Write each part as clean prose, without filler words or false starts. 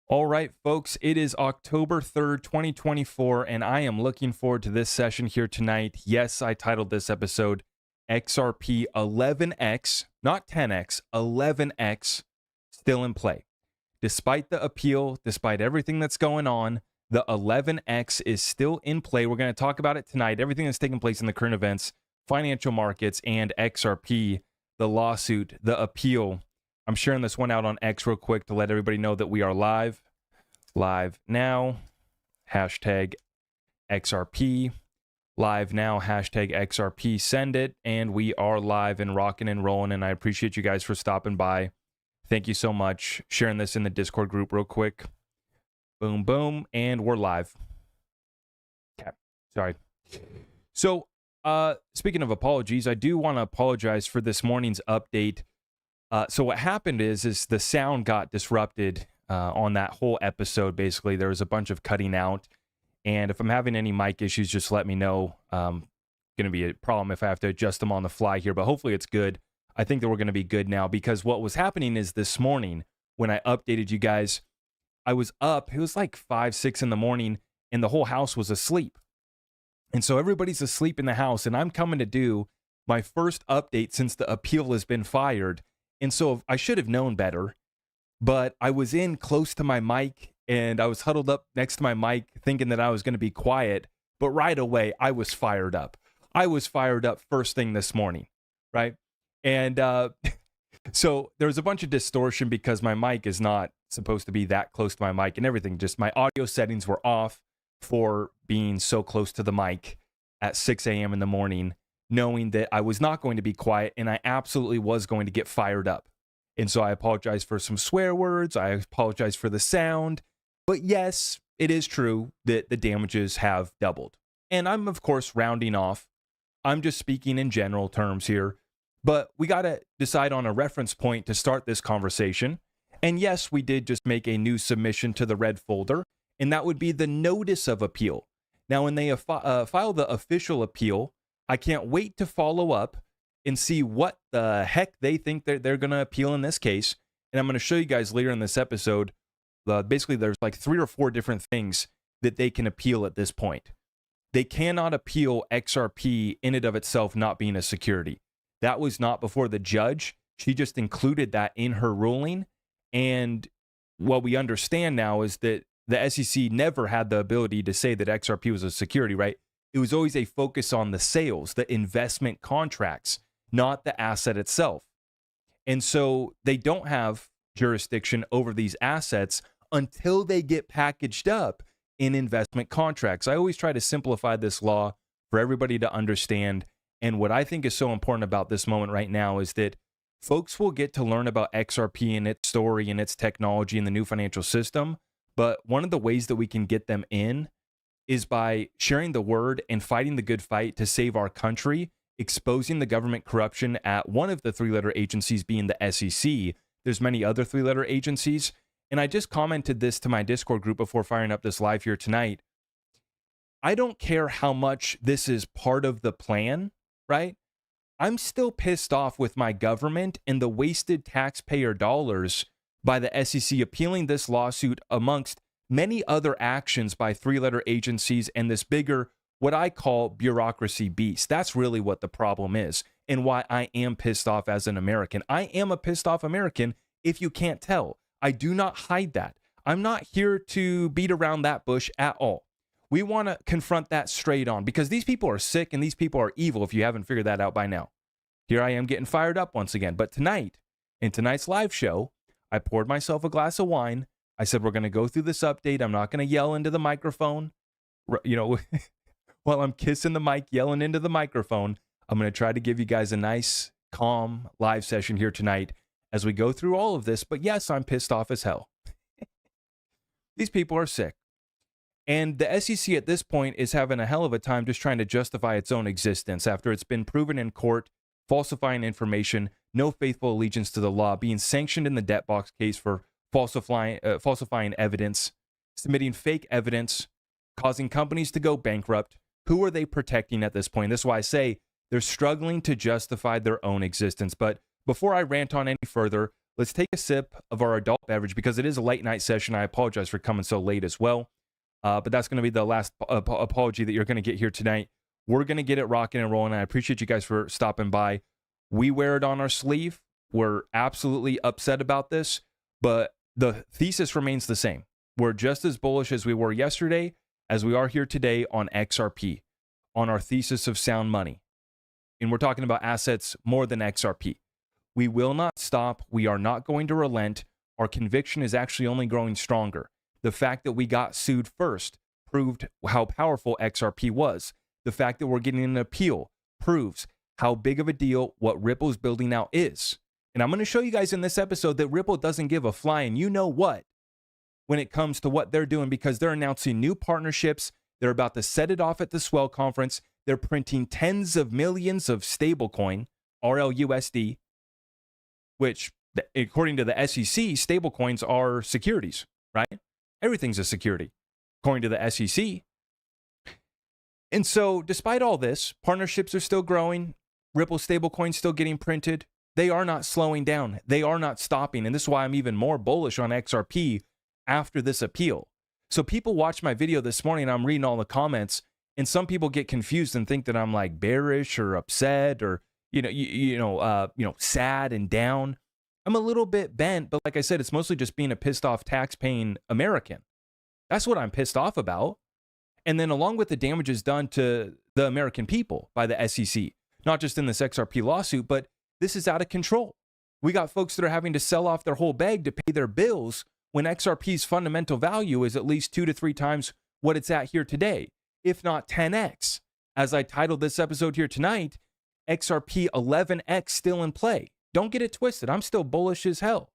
All right, folks, it is October 3rd, 2024, and I am looking forward to this session here tonight. Yes, I titled this episode XRP 11X, not 10X, 11X still in play. Despite the appeal, despite everything that's going on, the 11X is still in play. We're going to talk about it tonight, everything that's taking place in the current events, financial markets, and XRP, the lawsuit, the appeal. I'm sharing this one out on X real quick to let everybody know that we are live now, hashtag XRP, live now, hashtag XRP, send it, and we are live and rocking and rolling, and I appreciate you guys for stopping by. Thank you so much. Sharing this in the Discord group real quick. Boom, boom, and we're live. Okay, sorry. So, speaking of apologies, I do want to apologize for this morning's update. So what happened is the sound got disrupted on that whole episode. Basically, there was a bunch of cutting out, and if I'm having any mic issues, just let me know. Going to be a problem if I have to adjust them on the fly here, but hopefully it's good. I think that we're going to be good now, because what was happening is this morning when I updated you guys, I was up. It was like 5, 6 in the morning, and the whole house was asleep. And so everybody's asleep in the house, and I'm coming to do my first update since the appeal has been fired. And so I should have known better, but I was in close to my mic and I was huddled up next to my mic thinking that I was going to be quiet. But right away, I was fired up. I was fired up first thing this morning, right? And so there was a bunch of distortion because my mic is not supposed to be that close to my mic and everything. Just my audio settings were off for being so close to the mic at 6 a.m. in the morning, knowing that I was not going to be quiet and I absolutely was going to get fired up. And so I apologize for some swear words. I apologize for the sound. But yes, it is true that the damages have doubled. And I'm, of course, rounding off. I'm just speaking in general terms here. But we got to decide on a reference point to start this conversation. And yes, we did just make a new submission to the red folder, and that would be the notice of appeal. Now, when they file the official appeal, I can't wait to follow up and see what the heck they think they're going to appeal in this case. And I'm going to show you guys later in this episode. Basically, there's like 3 or 4 different things that they can appeal at this point. They cannot appeal XRP in and of itself not being a security. That was not before the judge. She just included that in her ruling. And what we understand now is that the SEC never had the ability to say that XRP was a security, right? It was always a focus on the sales, the investment contracts, not the asset itself. And so they don't have jurisdiction over these assets until they get packaged up in investment contracts. I always try to simplify this law for everybody to understand. And what I think is so important about this moment right now is that folks will get to learn about XRP and its story and its technology and the new financial system. But one of the ways that we can get them in is by sharing the word and fighting the good fight to save our country, exposing the government corruption at one of the 3-letter agencies being the SEC. There's many other 3-letter agencies. And I just commented this to my Discord group before firing up this live here tonight. I don't care how much this is part of the plan, right? I'm still pissed off with my government and the wasted taxpayer dollars by the SEC appealing this lawsuit amongst many other actions by 3-letter agencies and this bigger, what I call bureaucracy beast. That's really what the problem is and why I am pissed off as an American. I am a pissed off American, if you can't tell. I do not hide that. I'm not here to beat around that bush at all. We want to confront that straight on because these people are sick and these people are evil if you haven't figured that out by now. Here I am getting fired up once again. But tonight, in tonight's live show, I poured myself a glass of wine. I said, we're going to go through this update. I'm not going to yell into the microphone, while I'm kissing the mic, yelling into the microphone. I'm going to try to give you guys a nice, calm live session here tonight as we go through all of this. But yes, I'm pissed off as hell. These people are sick. And the SEC at this point is having a hell of a time just trying to justify its own existence after it's been proven in court, falsifying information, no faithful allegiance to the law, being sanctioned in the debt box case for falsifying evidence, submitting fake evidence, causing companies to go bankrupt. Who are they protecting at this point? This is why I say they're struggling to justify their own existence. But before I rant on any further, let's take a sip of our adult beverage because it is a late night session. I apologize for coming so late as well. But that's going to be the last apology that you're going to get here tonight. We're going to get it rocking and rolling. I appreciate you guys for stopping by. We wear it on our sleeve. We're absolutely upset about this, but the thesis remains the same. We're just as bullish as we were yesterday, as we are here today on XRP, on our thesis of sound money. And we're talking about assets more than XRP. We will not stop. We are not going to relent. Our conviction is actually only growing stronger. The fact that we got sued first proved how powerful XRP was. The fact that we're getting an appeal proves how big of a deal what Ripple is building out is. And I'm going to show you guys in this episode that Ripple doesn't give a flying you know what when it comes to what they're doing, because they're announcing new partnerships. They're about to set it off at the Swell conference. They're printing tens of millions of stablecoin, RLUSD, which according to the SEC, stablecoins are securities, right? Everything's a security, according to the SEC. And so despite all this, partnerships are still growing. Ripple stablecoins still getting printed. They are not slowing down. They are not stopping. And this is why I'm even more bullish on XRP after this appeal. So people watched my video this morning and I'm reading all the comments, and some people get confused and think that I'm like bearish or upset or, sad and down. I'm a little bit bent, but like I said, it's mostly just being a pissed off tax-paying American. That's what I'm pissed off about. And then along with the damages done to the American people by the SEC, not just in this XRP lawsuit, but this is out of control. We got folks that are having to sell off their whole bag to pay their bills when XRP's fundamental value is at least 2 to 3 times what it's at here today, if not 10x. As I titled this episode here tonight, XRP 11x still in play. Don't get it twisted. I'm still bullish as hell.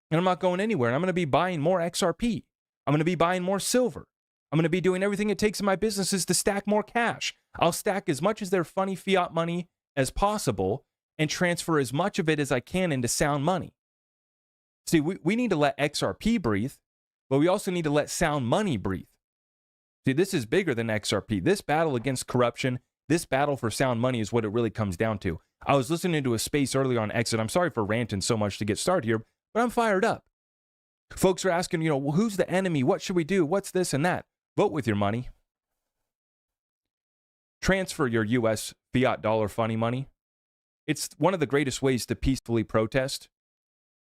And I'm not going anywhere. And I'm going to be buying more XRP. I'm going to be buying more silver. I'm going to be doing everything it takes in my businesses to stack more cash. I'll stack as much as their funny fiat money as possible and transfer as much of it as I can into sound money. See, we need to let XRP breathe, but we also need to let sound money breathe. See, this is bigger than XRP. This battle against corruption, this battle for sound money is what it really comes down to. I was listening to a space earlier on Exit. I'm sorry for ranting so much to get started here, but I'm fired up. Folks are asking, well, who's the enemy? What should we do? What's this and that? Vote with your money. Transfer your U.S. fiat dollar funny money. It's one of the greatest ways to peacefully protest.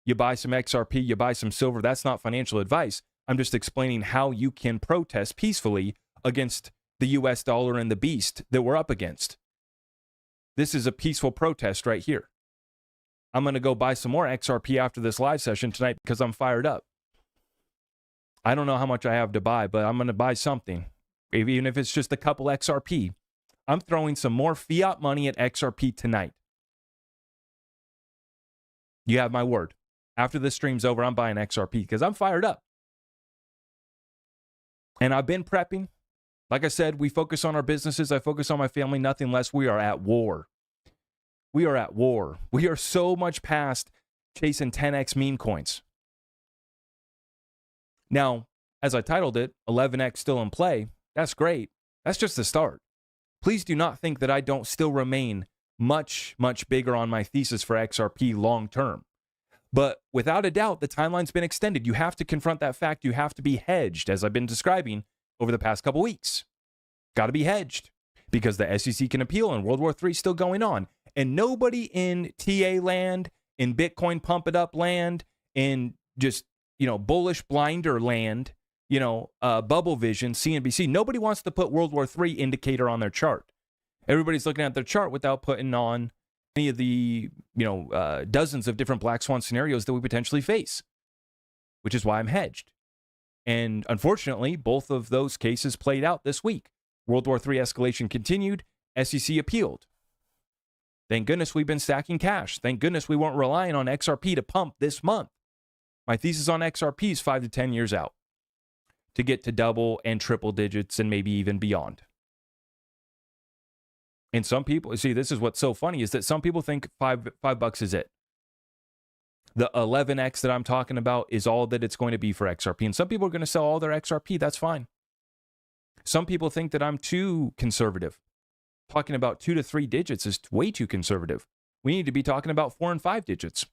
You buy some XRP, you buy some silver. That's not financial advice. I'm just explaining how you can protest peacefully against the U.S. dollar and the beast that we're up against. This is a peaceful protest right here. I'm going to go buy some more XRP after this live session tonight because I'm fired up. I don't know how much I have to buy, but I'm going to buy something. Even if it's just a couple XRP. I'm throwing some more fiat money at XRP tonight. You have my word. After this stream's over, I'm buying XRP because I'm fired up. And I've been prepping. Like I said, we focus on our businesses. I focus on my family, nothing less. We are at war. We are at war. We are so much past chasing 10x meme coins. Now, as I titled it, 11x still in play. That's great. That's just the start. Please do not think that I don't still remain much, much bigger on my thesis for XRP long term. But without a doubt, the timeline's been extended. You have to confront that fact. You have to be hedged, as I've been describing over the past couple weeks. Got to be hedged because the SEC can appeal and World War III is still going on. And nobody in TA land, in Bitcoin pump it up land, in just, bullish blinder land, bubble vision, CNBC, nobody wants to put World War III indicator on their chart. Everybody's looking at their chart without putting on any of the, dozens of different black swan scenarios that we potentially face, which is why I'm hedged. And unfortunately, both of those cases played out this week. World War III escalation continued. SEC appealed. Thank goodness we've been stacking cash. Thank goodness we weren't relying on XRP to pump this month. My thesis on XRP is 5 to 10 years out to get to double and triple digits and maybe even beyond. And some people, see, this is what's so funny is that some people think $5 is it. The 11x that I'm talking about is all that it's going to be for XRP. And some people are going to sell all their XRP. That's fine. Some people think that I'm too conservative. Talking about 2 to 3 digits is way too conservative. We need to be talking about 4 and 5 digits.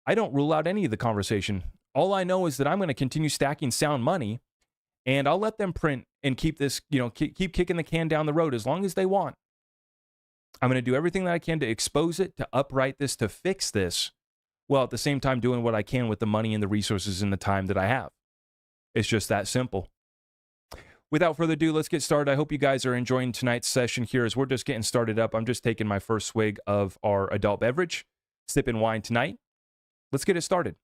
I don't rule out any of the conversation. All I know is that I'm going to continue stacking sound money, and I'll let them print and keep this, keep kicking the can down the road as long as they want. I'm going to do everything that I can to expose it, to upright this, to fix this, while at the same time doing what I can with the money and the resources and the time that I have. It's just that simple. Without further ado, let's get started. I hope you guys are enjoying tonight's session here as we're just getting started up. I'm just taking my first swig of our adult beverage, sipping wine tonight. Let's get it started.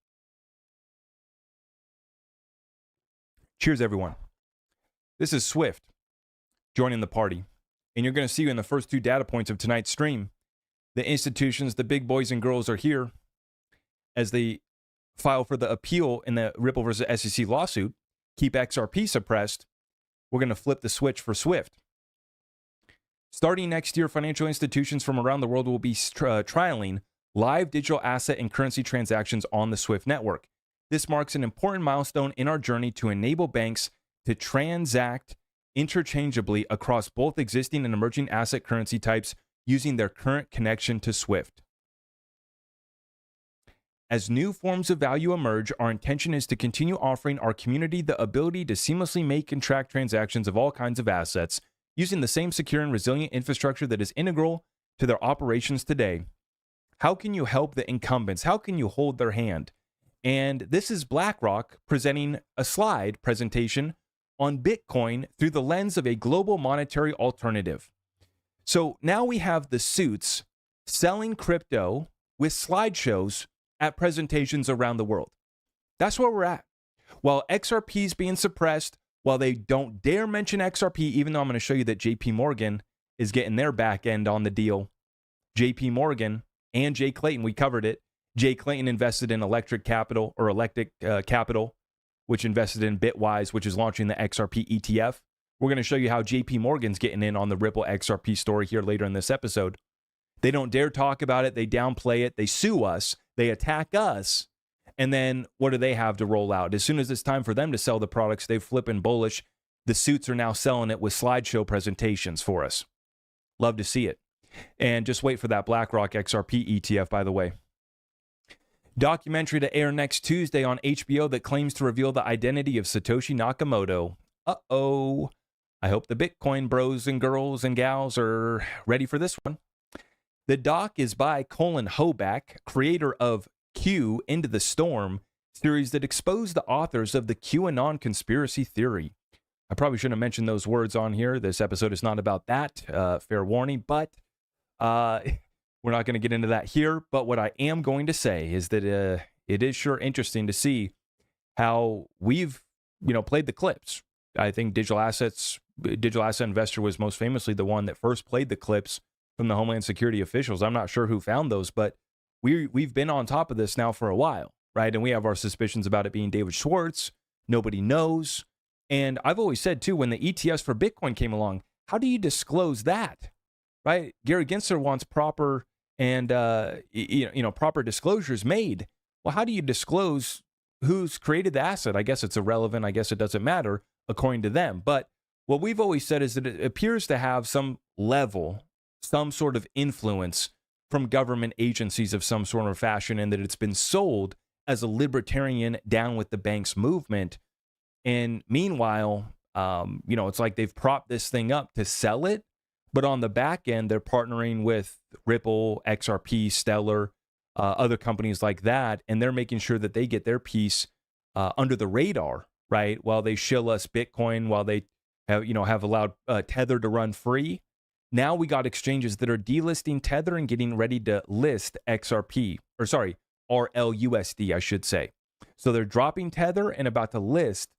Cheers, everyone. This is Swift joining the party. And you're going to see in the first two data points of tonight's stream, the institutions, the big boys and girls are here as they file for the appeal in the Ripple versus SEC lawsuit, keep XRP suppressed. We're going to flip the switch for Swift. Starting next year, financial institutions from around the world will be trialing live digital asset and currency transactions on the Swift network. This marks an important milestone in our journey to enable banks to transact interchangeably across both existing and emerging asset currency types using their current connection to Swift. As new forms of value emerge, our intention is to continue offering our community the ability to seamlessly make and track transactions of all kinds of assets using the same secure and resilient infrastructure that is integral to their operations today. How can you help the incumbents? How can you hold their hand? And this is BlackRock presenting a slide presentation on Bitcoin through the lens of a global monetary alternative. So now we have the suits selling crypto with slideshows at presentations around the world. That's where we're at. While XRP is being suppressed, while they don't dare mention XRP, even though I'm going to show you that JP Morgan is getting their back end on the deal. JP Morgan and Jay Clayton, we covered it. Jay Clayton invested in Electric Capital, which invested in Bitwise, which is launching the XRP ETF. We're going to show you how JP Morgan's getting in on the Ripple XRP story here later in this episode. They don't dare talk about it. They downplay it. They sue us. They attack us. And then what do they have to roll out? As soon as it's time for them to sell the products, they flip and bullish. The suits are now selling it with slideshow presentations for us. Love to see it. And just wait for that BlackRock XRP ETF, by the way. Documentary to air next Tuesday on HBO that claims to reveal the identity of Satoshi Nakamoto. Uh-oh. I hope the Bitcoin bros and girls and gals are ready for this one. The doc is by Colin Hoback, creator of Q Into the Storm, series that exposed the authors of the QAnon conspiracy theory. I probably shouldn't have mentioned those words on here. This episode is not about that, fair warning, but we're not going to get into that here. But what I am going to say is that it is sure interesting to see how we've, played the clips. I think Digital Asset Investor was most famously the one that first played the clips from the Homeland Security officials. I'm not sure who found those, but we've been on top of this now for a while, right? And we have our suspicions about it being David Schwartz. Nobody knows. And I've always said, too, when the ETS for Bitcoin came along, how do you disclose that, right? Gary Gensler wants proper and, proper disclosures made. Well, how do you disclose who's created the asset? I guess it's irrelevant. I guess it doesn't matter, according to them. But what we've always said is that it appears to have some level, some sort of influence from government agencies of some sort of fashion, and that it's been sold as a libertarian down with the banks movement. And meanwhile, it's like they've propped this thing up to sell it, but on the back end, they're partnering with Ripple, XRP, Stellar, other companies like that, and they're making sure that they get their piece under the radar, right? While they shill us Bitcoin, while they have allowed Tether to run free. Now we got exchanges that are delisting Tether and getting ready to list RLUSD, I should say. So they're dropping Tether and about to list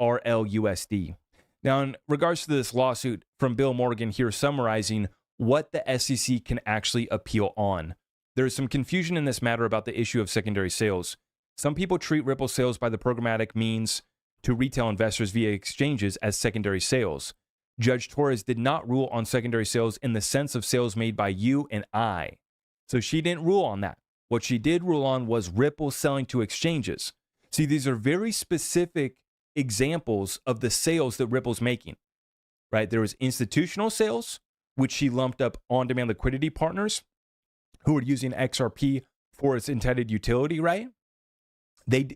RLUSD. Now, in regards to this lawsuit from Bill Morgan here summarizing what the SEC can actually appeal on. There's some confusion in this matter about the issue of secondary sales. Some people treat Ripple sales by the programmatic means to retail investors via exchanges as secondary sales. Judge Torres did not rule on secondary sales in the sense of sales made by you and I. So she didn't rule on that. What she did rule on was Ripple selling to exchanges. See, these are very specific examples of the sales that Ripple's making, right? There was institutional sales, which she lumped up on-demand liquidity partners who are using XRP for its intended utility, right?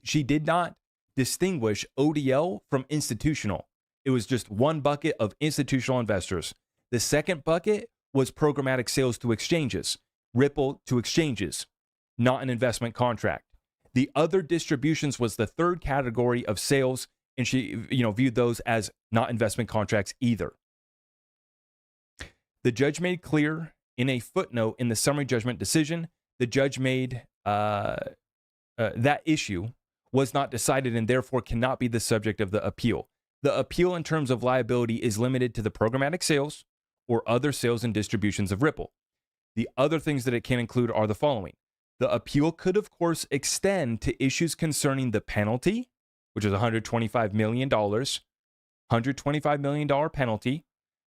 She did not distinguish ODL from institutional. It was just one bucket of institutional investors. The second bucket was programmatic sales to exchanges, Ripple to exchanges, not an investment contract. The other distributions was the third category of sales, and she, viewed those as not investment contracts either. The judge made clear in a footnote in the summary judgment decision, the judge made that issue was not decided and therefore cannot be the subject of the appeal. The appeal in terms of liability is limited to the programmatic sales or other sales and distributions of Ripple. The other things that it can include are the following. The appeal could, of course, extend to issues concerning the penalty, which is $125 million, $125 million penalty,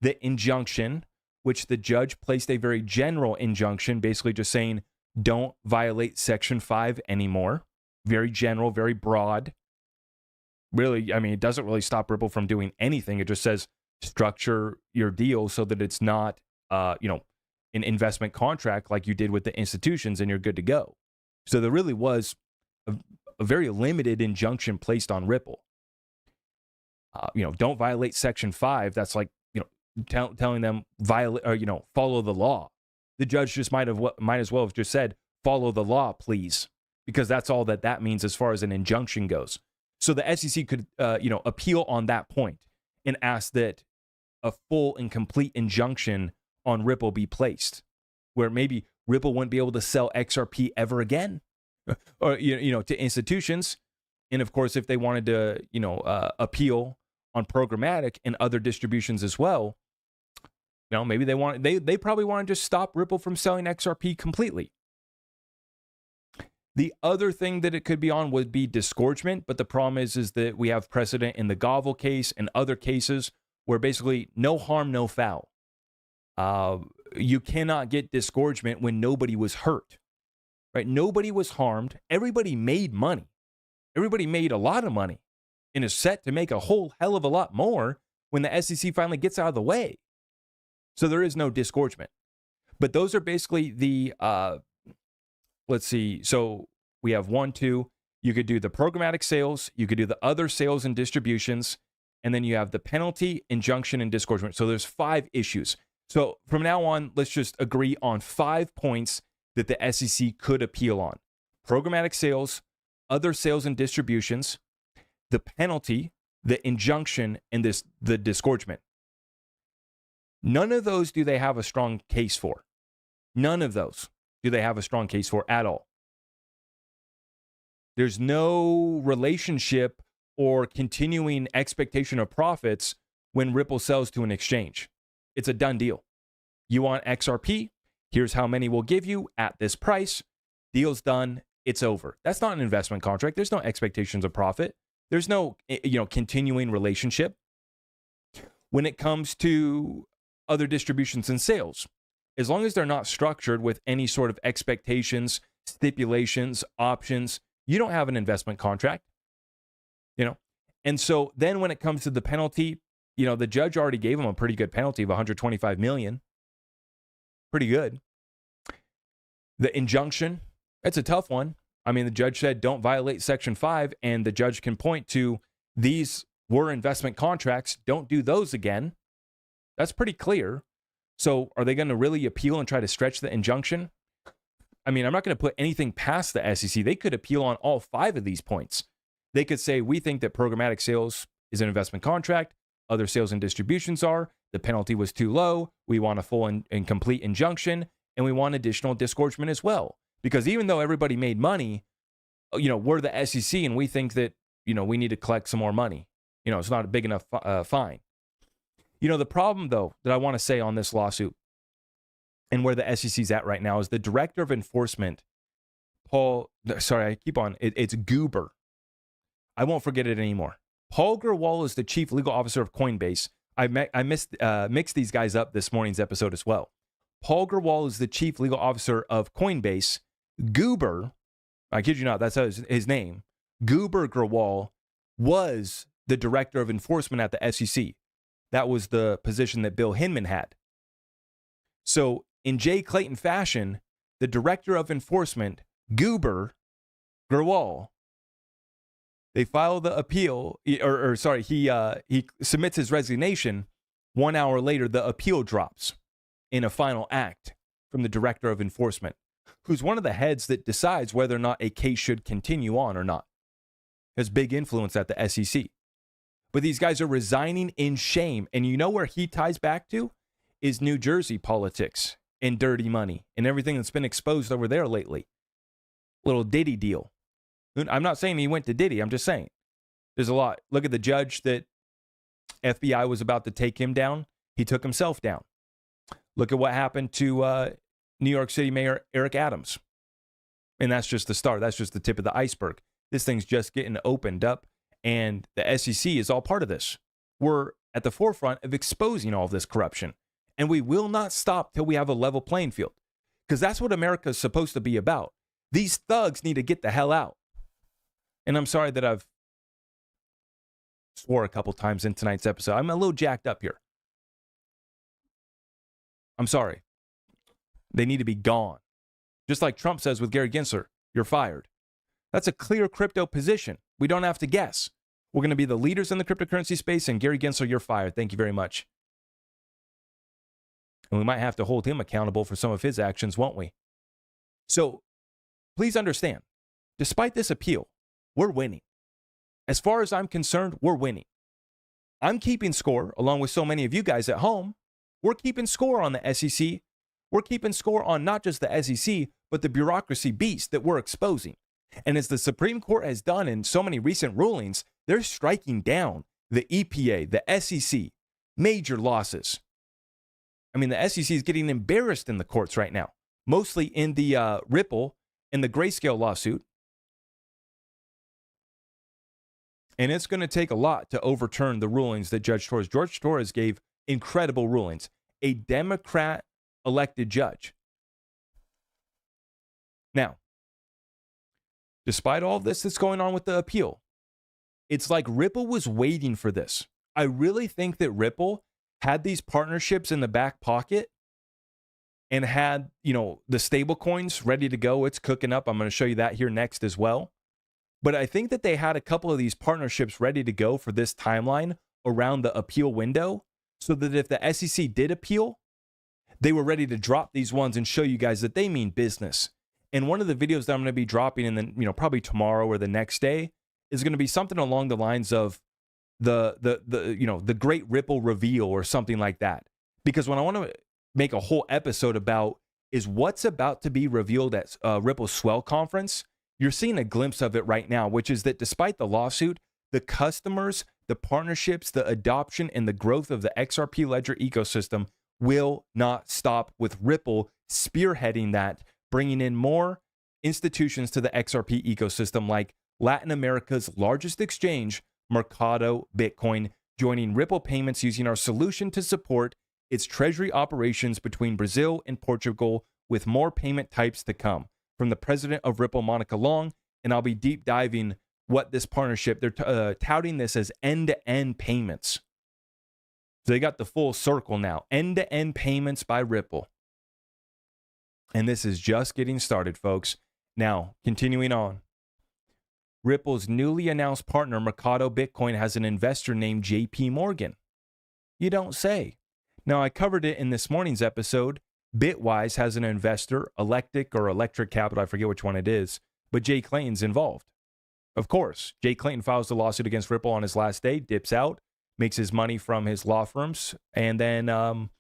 the injunction, which the judge placed a very general injunction, basically just saying, don't violate Section 5 anymore. Very general, very broad. Really, it doesn't really stop Ripple from doing anything. It just says structure your deal so that it's not, an investment contract like you did with the institutions and you're good to go. So there really was a very limited injunction placed on Ripple. Don't violate Section 5. That's like, telling them violate or, follow the law. The judge just might as well have just said, follow the law, please, because that's all that means as far as an injunction goes. So the SEC could, appeal on that point and ask that a full and complete injunction on Ripple be placed, where maybe Ripple wouldn't be able to sell XRP ever again, or to institutions. And of course, if they wanted to, appeal on programmatic and other distributions as well, maybe they probably want to just stop Ripple from selling XRP completely. The other thing that it could be on would be disgorgement, but the problem is that we have precedent in the Govel case and other cases where basically no harm, no foul. You cannot get disgorgement when nobody was hurt, right? Nobody was harmed. Everybody made money. Everybody made a lot of money and is set to make a whole hell of a lot more when the SEC finally gets out of the way. So there is no disgorgement. But those are basically the, let's see. So we have 1, 2. You could do the programmatic sales. You could do the other sales and distributions. And then you have the penalty, injunction, and disgorgement. So there's 5 issues. So from now on, let's just agree on 5 points that the SEC could appeal on. Programmatic sales, other sales and distributions, the penalty, the injunction, and the disgorgement. None of those do they have a strong case for. None of those do they have a strong case for at all. There's no relationship or continuing expectation of profits when Ripple sells to an exchange. It's a done deal. You want XRP? Here's how many we'll give you at this price. Deal's done. It's over. That's not an investment contract. There's no expectations of profit. There's no, continuing relationship. When it comes to other distributions and sales, as long as they're not structured with any sort of expectations, stipulations, options, you don't have an investment contract. And so then when it comes to the penalty, the judge already gave him a pretty good penalty of $125 million. Pretty good. The injunction, it's a tough one. The judge said don't violate Section 5, and the judge can point to these were investment contracts. Don't do those again. That's pretty clear. So are they going to really appeal and try to stretch the injunction? I'm not going to put anything past the SEC. They could appeal on all 5 of these points. They could say, we think that programmatic sales is an investment contract. Other sales and distributions are. The penalty was too low. We want a full and complete injunction, and we want additional disgorgement as well. Because even though everybody made money, we're the SEC, and we think that, we need to collect some more money. It's not a big enough fine. The problem, though, that I want to say on this lawsuit and where the SEC's at right now is the director of enforcement, it's Goober. I won't forget it anymore. Paul Grewal is the chief legal officer of Coinbase. I mixed these guys up this morning's episode as well. Paul Grewal is the chief legal officer of Coinbase. Goober, I kid you not, that's his name. Goober Grewal was the director of enforcement at the SEC. That was the position that Bill Hinman had. So in Jay Clayton fashion, the director of enforcement Goober Gerwal. They file the appeal, he submits his resignation. 1 hour later, the appeal drops in a final act from the director of enforcement, who's one of the heads that decides whether or not a case should continue on or not. Has big influence at the SEC. But these guys are resigning in shame. And you know where he ties back to? Is New Jersey politics and dirty money and everything that's been exposed over there lately. Little Diddy deal. I'm not saying he went to Diddy. I'm just saying there's a lot. Look at the judge that FBI was about to take him down. He took himself down. Look at what happened to New York City Mayor Eric Adams. And that's just the start. That's just the tip of the iceberg. This thing's just getting opened up, and the SEC is all part of this. We're at the forefront of exposing all of this corruption, and we will not stop till we have a level playing field, because that's what America is supposed to be about. These thugs need to get the hell out. And I'm sorry that I've swore a couple times in tonight's episode. I'm a little jacked up here. I'm sorry. They need to be gone. Just like Trump says with Gary Gensler, you're fired. That's a clear crypto position. We don't have to guess. We're going to be the leaders in the cryptocurrency space, and Gary Gensler, you're fired. Thank you very much. And we might have to hold him accountable for some of his actions, won't we? So please understand, despite this appeal, we're winning. As far as I'm concerned, we're winning. I'm keeping score, along with so many of you guys at home. We're keeping score on the SEC. We're keeping score on not just the SEC, but the bureaucracy beast that we're exposing. And as the Supreme Court has done in so many recent rulings, they're striking down the EPA, the SEC, major losses. I mean, the SEC is getting embarrassed in the courts right now, mostly in the Ripple and the Grayscale lawsuit. And it's going to take a lot to overturn the rulings that Judge Torres gave incredible rulings. A Democrat-elected judge. Now, despite all of this that's going on with the appeal, it's like Ripple was waiting for this. I really think that Ripple had these partnerships in the back pocket and had, the stable coins ready to go. It's cooking up. I'm going to show you that here next as well. But I think that they had a couple of these partnerships ready to go for this timeline around the appeal window, so that if the SEC did appeal, they were ready to drop these ones and show you guys that they mean business. And one of the videos that I'm going to be dropping in the, probably tomorrow or the next day is going to be something along the lines of the great Ripple reveal or something like that. Because what I want to make a whole episode about is what's about to be revealed at Ripple's Swell Conference. You're seeing a glimpse of it right now, which is that despite the lawsuit, the customers, the partnerships, the adoption, and the growth of the XRP Ledger ecosystem will not stop, with Ripple spearheading that, bringing in more institutions to the XRP ecosystem, like Latin America's largest exchange, Mercado Bitcoin, joining Ripple payments using our solution to support its treasury operations between Brazil and Portugal, with more payment types to come. From the president of Ripple, Monica Long, and I'll be deep diving what this partnership, they're touting this as end-to-end payments. So they got the full circle now, end-to-end payments by Ripple. And this is just getting started, folks. Now, continuing on. Ripple's newly announced partner, Mercado Bitcoin, has an investor named JP Morgan. You don't say. Now, I covered it in this morning's episode. Bitwise has an investor, Electric Capital, I forget which one it is, but Jay Clayton's involved. Of course, Jay Clayton files the lawsuit against Ripple on his last day, dips out, makes his money from his law firms, and then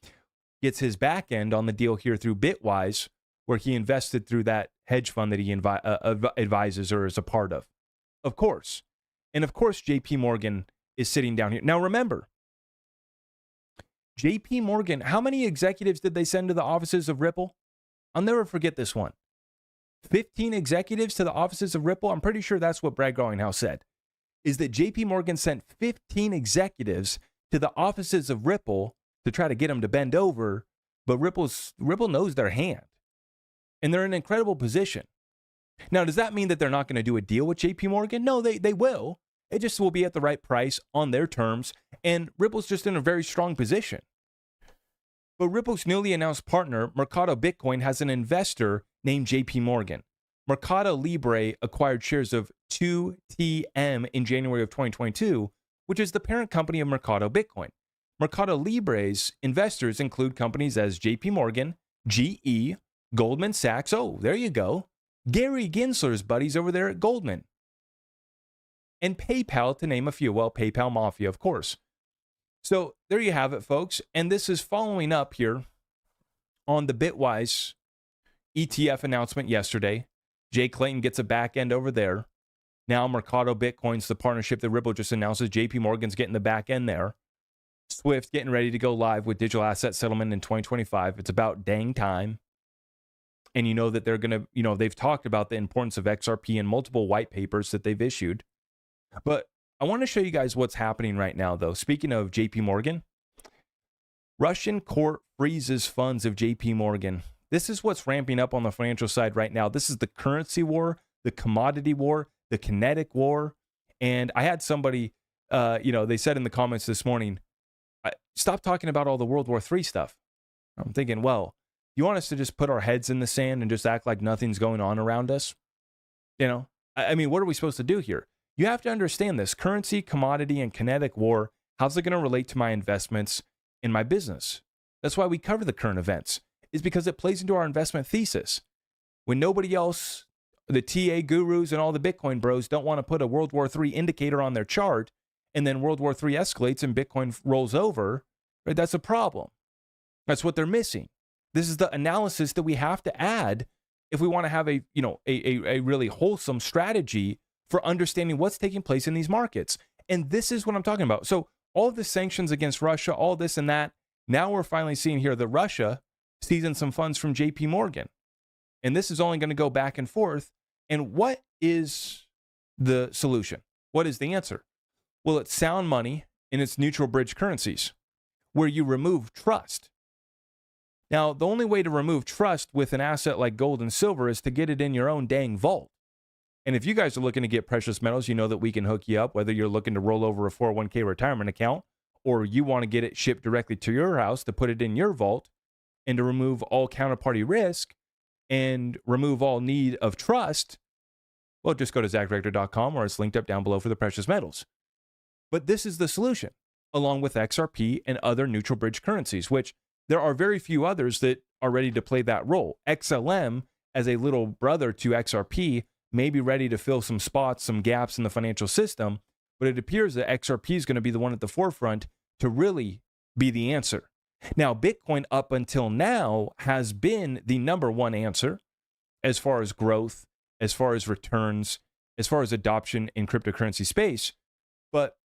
gets his back end on the deal here through Bitwise, where he invested through that hedge fund that he advises or is a part of. Of course. And of course, JP Morgan is sitting down here. Now remember, JP Morgan, how many executives did they send to the offices of Ripple? I'll never forget this one. 15 executives to the offices of Ripple. I'm pretty sure that's what Brad Garlinghouse said, is that JP Morgan sent 15 executives to the offices of Ripple to try to get them to bend over, but Ripple knows their hand. And they're in an incredible position. Now, does that mean that they're not going to do a deal with JP Morgan? No, they will. It just will be at the right price on their terms, and Ripple's just in a very strong position. But Ripple's newly announced partner, Mercado Bitcoin, has an investor named JP Morgan. Mercado Libre acquired shares of 2TM in January of 2022, which is the parent company of Mercado Bitcoin. Mercado Libre's investors include companies as JP Morgan, GE, Goldman Sachs. Oh, there you go. Gary Gensler's buddies over there at Goldman. And PayPal, to name a few. Well, PayPal Mafia, of course. So there you have it, folks. And this is following up here on the Bitwise ETF announcement yesterday. Jay Clayton gets a back end over there. Now Mercado Bitcoin's the partnership that Ripple just announces. JP Morgan's getting the back end there. Swift getting ready to go live with digital asset settlement in 2025. It's about dang time. And you know that they're going to, they've talked about the importance of XRP in multiple white papers that they've issued. But I want to show you guys what's happening right now, though. Speaking of JP Morgan, Russian court freezes funds of JP Morgan. This is what's ramping up on the financial side right now. This is the currency war, the commodity war, the kinetic war. And I had somebody, they said in the comments this morning, stop talking about all the World War III stuff. I'm thinking, well, you want us to just put our heads in the sand and just act like nothing's going on around us? I mean, what are we supposed to do here? You have to understand this. Currency, commodity, and kinetic war, how's it going to relate to my investments in my business? That's why we cover the current events, is because it plays into our investment thesis. When nobody else, the TA gurus and all the Bitcoin bros don't want to put a World War III indicator on their chart, and then World War III escalates and Bitcoin rolls over, right? That's a problem. That's what they're missing. This is the analysis that we have to add if we want to have a really wholesome strategy for understanding what's taking place in these markets. And this is what I'm talking about. So all of the sanctions against Russia, all this and that, now we're finally seeing here that Russia seizing some funds from JP Morgan. And this is only going to go back and forth. And what is the solution? What is the answer? Well, it's sound money and it's neutral bridge currencies, where you remove trust. Now, the only way to remove trust with an asset like gold and silver is to get it in your own dang vault. And if you guys are looking to get precious metals, you know that we can hook you up, whether you're looking to roll over a 401k retirement account, or you want to get it shipped directly to your house to put it in your vault and to remove all counterparty risk and remove all need of trust. Well, just go to zachrector.com, or it's linked up down below for the precious metals. But this is the solution, along with XRP and other neutral bridge currencies, which there are very few others that are ready to play that role. XLM, as a little brother to XRP, may be ready to fill some spots, some gaps in the financial system, but it appears that XRP is going to be the one at the forefront to really be the answer. Now, Bitcoin up until now has been the number one answer as far as growth, as far as returns, as far as adoption in cryptocurrency space, but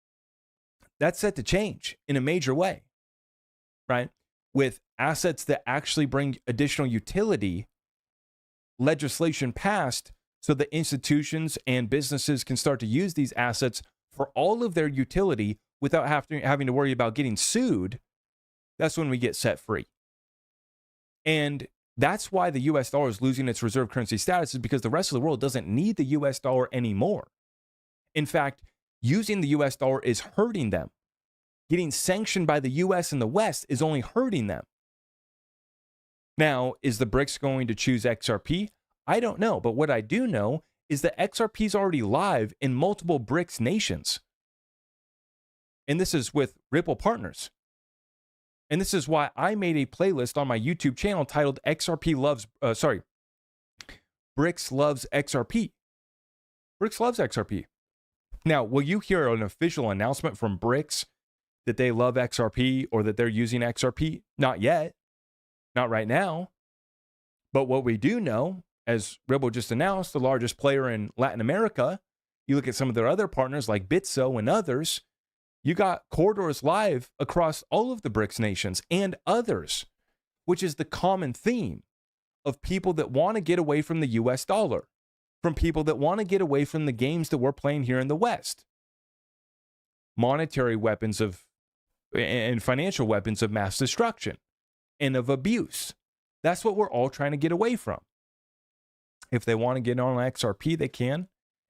that's set to change in a major way, right? With assets that actually bring additional utility, legislation passed so that institutions and businesses can start to use these assets for all of their utility without having to worry about getting sued. That's when we get set free. And that's why the US dollar is losing its reserve currency status, is because the rest of the world doesn't need the US dollar anymore. In fact, using the US dollar is hurting them. Getting sanctioned by the US and the West is only hurting them. Now, is the BRICS going to choose XRP? I don't know, but what I do know is that XRP is already live in multiple BRICS nations. And this is with Ripple partners. And this is why I made a playlist on my YouTube channel titled BRICS Loves XRP. BRICS loves XRP. Now, will you hear an official announcement from BRICS that they love XRP or that they're using XRP? Not yet. Not right now. But what we do know, as Ripple just announced, the largest player in Latin America, you look at some of their other partners like Bitso and others, you got corridors live across all of the BRICS nations and others, which is the common theme of people that want to get away from the US dollar, from people that want to get away from the games that we're playing here in the West. Monetary weapons and financial weapons of mass destruction and of abuse. That's what we're all trying to get away from. If they want to get on XRP, they can.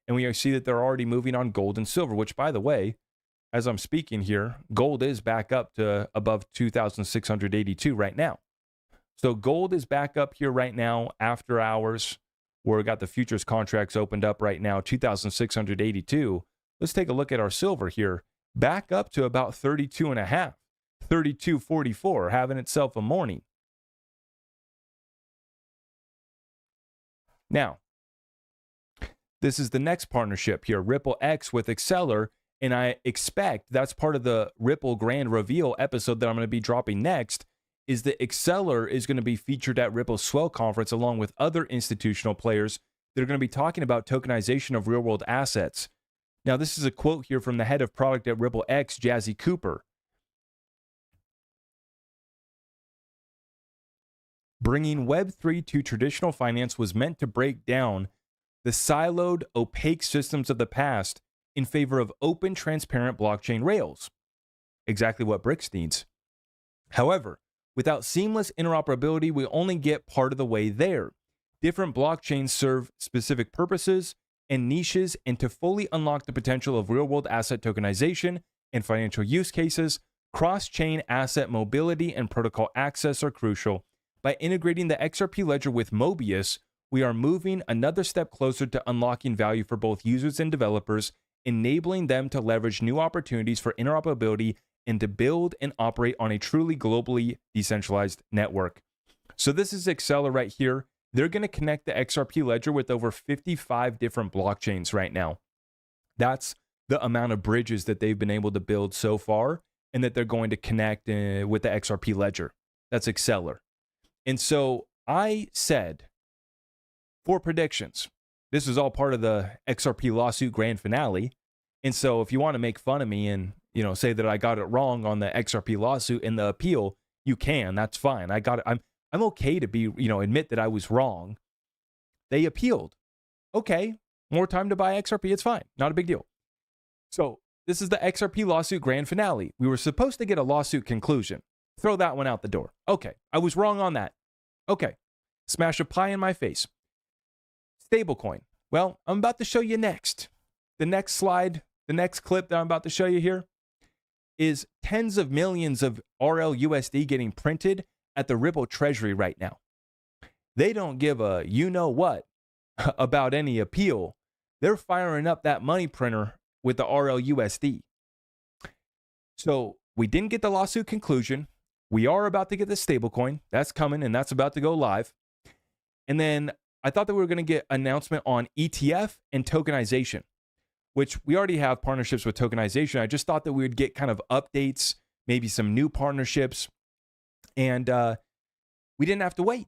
And we see that they're already moving on gold and silver, which, by the way, as I'm speaking here, gold is back up to above 2,682 right now. So gold is back up here right now after hours. where we got the futures contracts opened up right now, 2,682. Let's take a look at our silver here. Back up to about 32.5, 32.44, having itself a morning. Now, this is the next partnership here, Ripple X with Acceler, and I expect that's part of the Ripple Grand Reveal episode that I'm going to be dropping next, is that Acceler is going to be featured at Ripple's Swell Conference along with other institutional players that are going to be talking about tokenization of real-world assets. Now, this is a quote here from the head of product at Ripple X, Jazzy Cooper. Bringing Web3 to traditional finance was meant to break down the siloed, opaque systems of the past in favor of open, transparent blockchain rails. Exactly what BRICS needs. However, without seamless interoperability, we only get part of the way there. Different blockchains serve specific purposes and niches, and to fully unlock the potential of real-world asset tokenization and financial use cases, cross-chain asset mobility and protocol access are crucial. By integrating the XRP ledger with Mobius, we are moving another step closer to unlocking value for both users and developers, enabling them to leverage new opportunities for interoperability and to build and operate on a truly globally decentralized network. So this is Acceler right here. They're going to connect the XRP ledger with over 55 different blockchains right now. That's the amount of bridges that they've been able to build so far, and that they're going to connect with the XRP ledger. That's Acceler. And so I said 4 predictions. This is all part of the XRP lawsuit grand finale. And so if you want to make fun of me and, say that I got it wrong on the XRP lawsuit and the appeal, you can. That's fine. I got it. I'm okay to be, admit that I was wrong. They appealed. Okay, more time to buy XRP. It's fine. Not a big deal. So this is the XRP lawsuit grand finale. We were supposed to get a lawsuit conclusion. Throw that one out the door. Okay, I was wrong on that. Okay, smash a pie in my face. Stablecoin. Well, I'm about to show you next. The next slide, the next clip that I'm about to show you here is tens of millions of RLUSD getting printed at the Ripple Treasury right now. They don't give a you-know-what about any appeal. They're firing up that money printer with the RLUSD. So we didn't get the lawsuit conclusion. We are about to get the stablecoin. That's coming, and that's about to go live. And then I thought that we were going to get announcement on ETF and tokenization, which we already have partnerships with tokenization. I just thought that we would get kind of updates, maybe some new partnerships. And we didn't have to wait.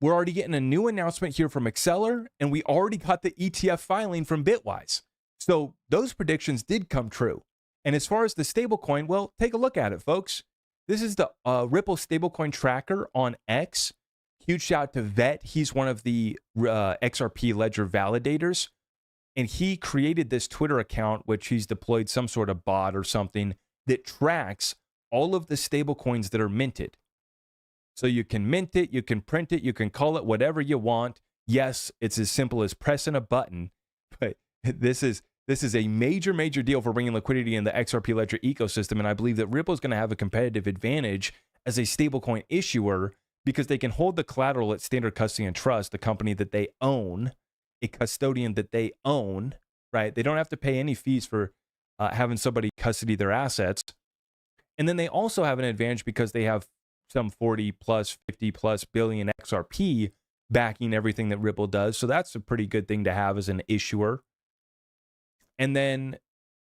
We're already getting a new announcement here from Acceler, and we already got the ETF filing from Bitwise. So those predictions did come true. And as far as the stablecoin, well, take a look at it, folks. This is the Ripple stablecoin tracker on X. Huge shout out to Vet. He's one of the XRP ledger validators. And he created this Twitter account, which he's deployed some sort of bot or something that tracks all of the stablecoins that are minted. So you can mint it, you can print it, you can call it whatever you want. Yes, it's as simple as pressing a button, but this is a major, major deal for bringing liquidity in the XRP ledger ecosystem. And I believe that Ripple is going to have a competitive advantage as a stablecoin issuer because they can hold the collateral at Standard Custody and Trust, the company that they own, a custodian that they own, right? They don't have to pay any fees for having somebody custody their assets. And then they also have an advantage because they have some 40 plus, 50 plus billion XRP backing everything that Ripple does. So that's a pretty good thing to have as an issuer. And then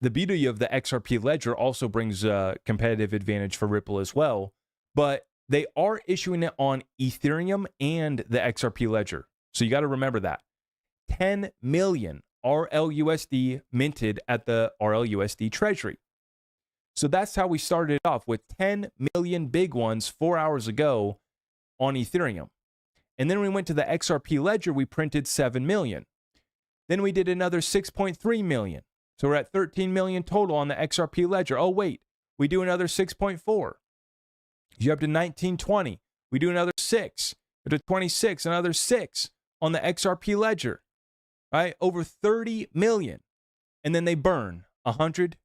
the beauty of the XRP ledger also brings a competitive advantage for Ripple as well. But they are issuing it on Ethereum and the XRP ledger. So you got to remember that. 10 million RLUSD minted at the RLUSD Treasury. So that's how we started off with 10 million big ones 4 hours ago on Ethereum. And then we went to the XRP ledger, we printed 7 million. Then we did another 6.3 million. So we're at 13 million total on the XRP ledger. Oh, wait, we do another 6.4. You're up to 1920. We do another 6. You're to 26, another 6 on the XRP ledger, right? Over 30 million. And then they burn 100.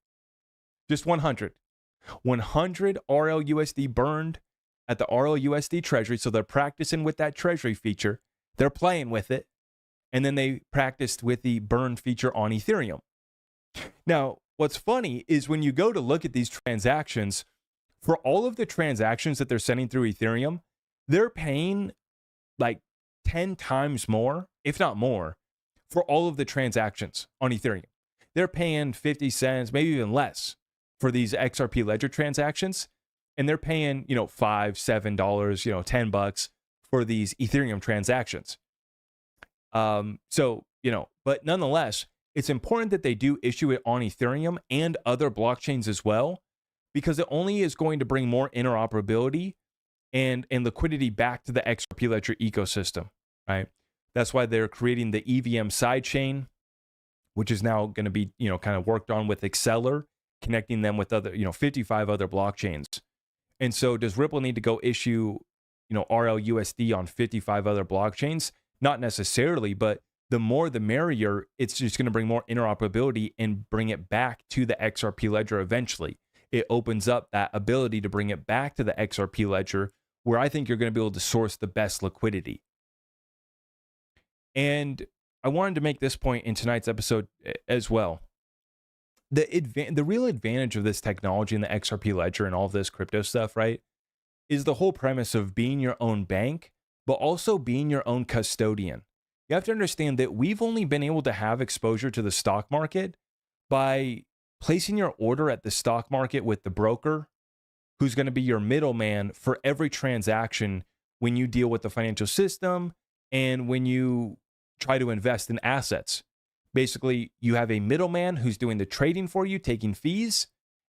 Just 100. 100 RLUSD burned at the RLUSD Treasury. So they're practicing with that Treasury feature. They're playing with it. And then they practiced with the burn feature on Ethereum. Now, what's funny is when you go to look at these transactions, for all of the transactions that they're sending through Ethereum, they're paying like 10 times more, if not more, for all of the transactions on Ethereum. They're paying 50 cents, maybe even less for these XRP Ledger transactions. And they're paying, $5, $7, $10 for these Ethereum transactions. But nonetheless, it's important that they do issue it on Ethereum and other blockchains as well, because it only is going to bring more interoperability and liquidity back to the XRP Ledger ecosystem, right? That's why they're creating the EVM sidechain, which is now going to be, kind of worked on with Acceler, connecting them with other, 55 other blockchains. And so does Ripple need to go issue, RLUSD on 55 other blockchains? Not necessarily, but the more the merrier. It's just going to bring more interoperability and bring it back to the XRP Ledger eventually. It opens up that ability to bring it back to the XRP Ledger, where I think you're going to be able to source the best liquidity. And I wanted to make this point in tonight's episode as well. The real advantage of this technology in the XRP Ledger and all of this crypto stuff, right, is the whole premise of being your own bank, but also being your own custodian. You have to understand that we've only been able to have exposure to the stock market by placing your order at the stock market with the broker, who's going to be your middleman for every transaction when you deal with the financial system and when you try to invest in assets. Basically, you have a middleman who's doing the trading for you, taking fees,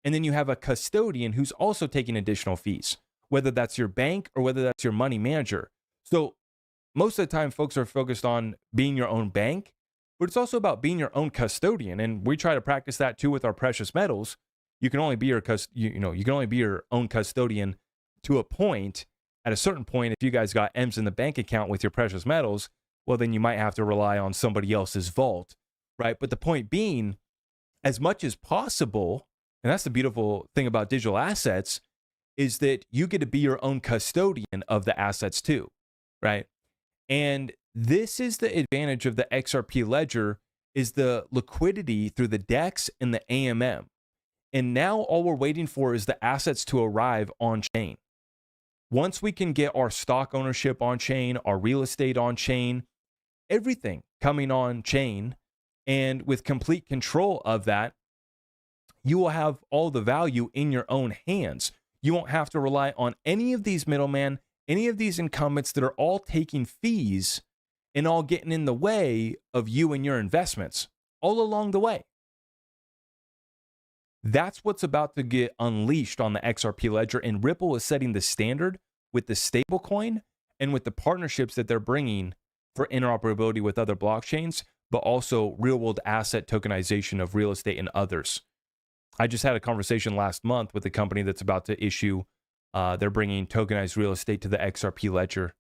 and then you have a custodian who's also taking additional fees, whether that's your bank or whether that's your money manager. So most of the time, folks are focused on being your own bank, but it's also about being your own custodian. And we try to practice that too with our precious metals. You can only be you can only be your own custodian to a point. At a certain point, if you guys got M's in the bank account with your precious metals, well, then you might have to rely on somebody else's vault, right? But the point being, as much as possible, and that's the beautiful thing about digital assets, is that you get to be your own custodian of the assets too, right? And this is the advantage of the XRP Ledger, is the liquidity through the DEX and the AMM. And now all we're waiting for is the assets to arrive on chain. Once we can get our stock ownership on chain, our real estate on chain, everything coming on chain, and with complete control of that, you will have all the value in your own hands. You won't have to rely on any of these middlemen, any of these incumbents that are all taking fees and all getting in the way of you and your investments all along the way. That's what's about to get unleashed on the XRP Ledger, and Ripple is setting the standard with the stablecoin and with the partnerships that they're bringing for interoperability with other blockchains, but also real-world asset tokenization of real estate and others. I just had a conversation last month with a company that's about to issue, they're bringing tokenized real estate to the XRP Ledger,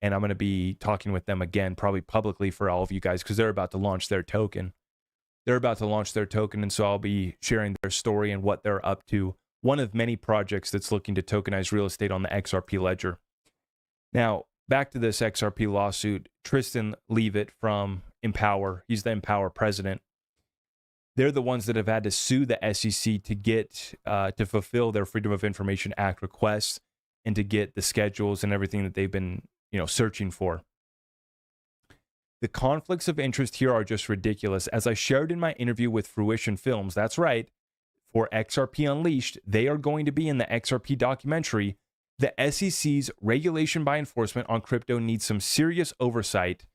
and I'm going to be talking with them again, probably publicly for all of you guys, because they're about to launch their token. And so I'll be sharing their story and what they're up to. One of many projects that's looking to tokenize real estate on the XRP Ledger. Now, back to this XRP lawsuit. Tristan Leavitt from Empower, he's the Empower president. They're the ones that have had to sue the SEC to get to fulfill their Freedom of Information Act requests and to get the schedules and everything that they've been, searching for. The conflicts of interest here are just ridiculous. As I shared in my interview with Fruition Films, that's right, for XRP Unleashed, they are going to be in the XRP documentary. The SEC's regulation by enforcement on crypto needs some serious oversight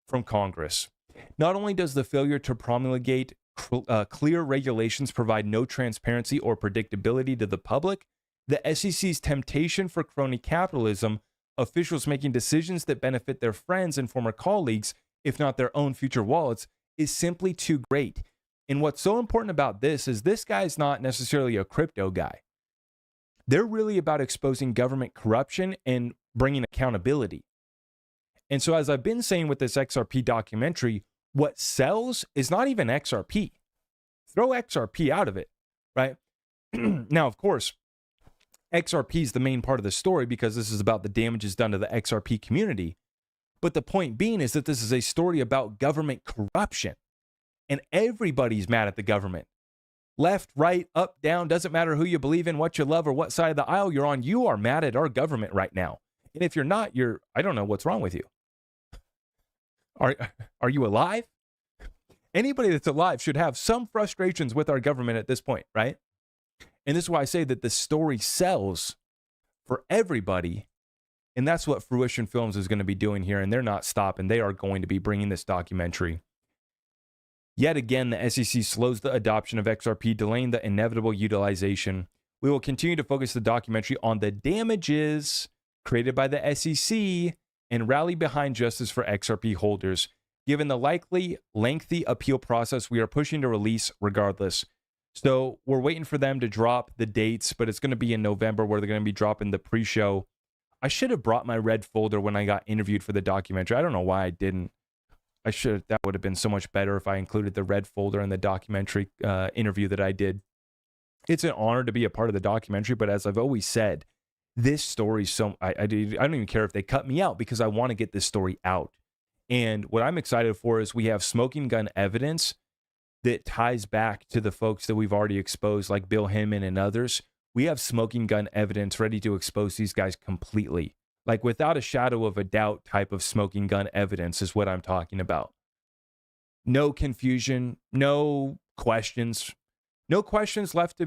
from Congress. Not only does the failure to promulgate clear regulations provide no transparency or predictability to the public, the SEC's temptation for crony capitalism, officials making decisions that benefit their friends and former colleagues, if not their own future wallets, is simply too great. And what's so important about this is this guy's not necessarily a crypto guy. They're really about exposing government corruption and bringing accountability. And so, as I've been saying with this XRP documentary, what sells is not even XRP. Throw XRP out of it, right? Now, of course, XRP is the main part of the story because this is about the damages done to the XRP community. But the point being is that this is a story about government corruption, and everybody's mad at the government. Left, right, up, down, doesn't matter who you believe in, what you love, or what side of the aisle you're on. You are mad at our government right now. And if you're not, I don't know what's wrong with you. Are you alive? Anybody that's alive should have some frustrations with our government at this point, right? And this is why I say that the story sells for everybody. And that's what Fruition Films is going to be doing here. And they're not stopping. They are going to be bringing this documentary. Yet again, the SEC slows the adoption of XRP, delaying the inevitable utilization. We will continue to focus the documentary on the damages created by the SEC and rally behind justice for XRP holders. Given the likely lengthy appeal process, we are pushing to release regardless. So we're waiting for them to drop the dates, but it's going to be in November where they're going to be dropping the pre-show. I should have brought my red folder when I got interviewed for the documentary. I don't know why I didn't. That would have been so much better if I included the red folder in the documentary interview that I did. It's an honor to be a part of the documentary, but as I've always said, this story, I don't even care if they cut me out because I want to get this story out. And what I'm excited for is we have smoking gun evidence that ties back to the folks that we've already exposed, like Bill Hinman and others. We have smoking gun evidence ready to expose these guys completely. Like without a shadow of a doubt type of smoking gun evidence is what I'm talking about. No confusion, no questions. No questions left to,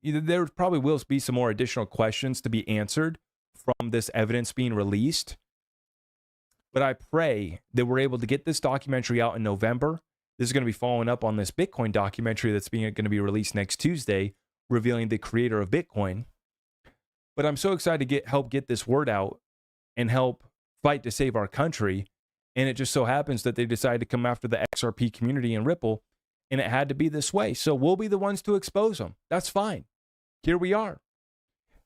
there probably will be some more additional questions to be answered from this evidence being released. But I pray that we're able to get this documentary out in November. This is going to be following up on this Bitcoin documentary that's going to be released next Tuesday, revealing the creator of Bitcoin. But I'm so excited to help get this word out and help fight to save our country. And it just so happens that they decided to come after the XRP community in Ripple, and it had to be this way. So we'll be the ones to expose them. That's fine. Here we are.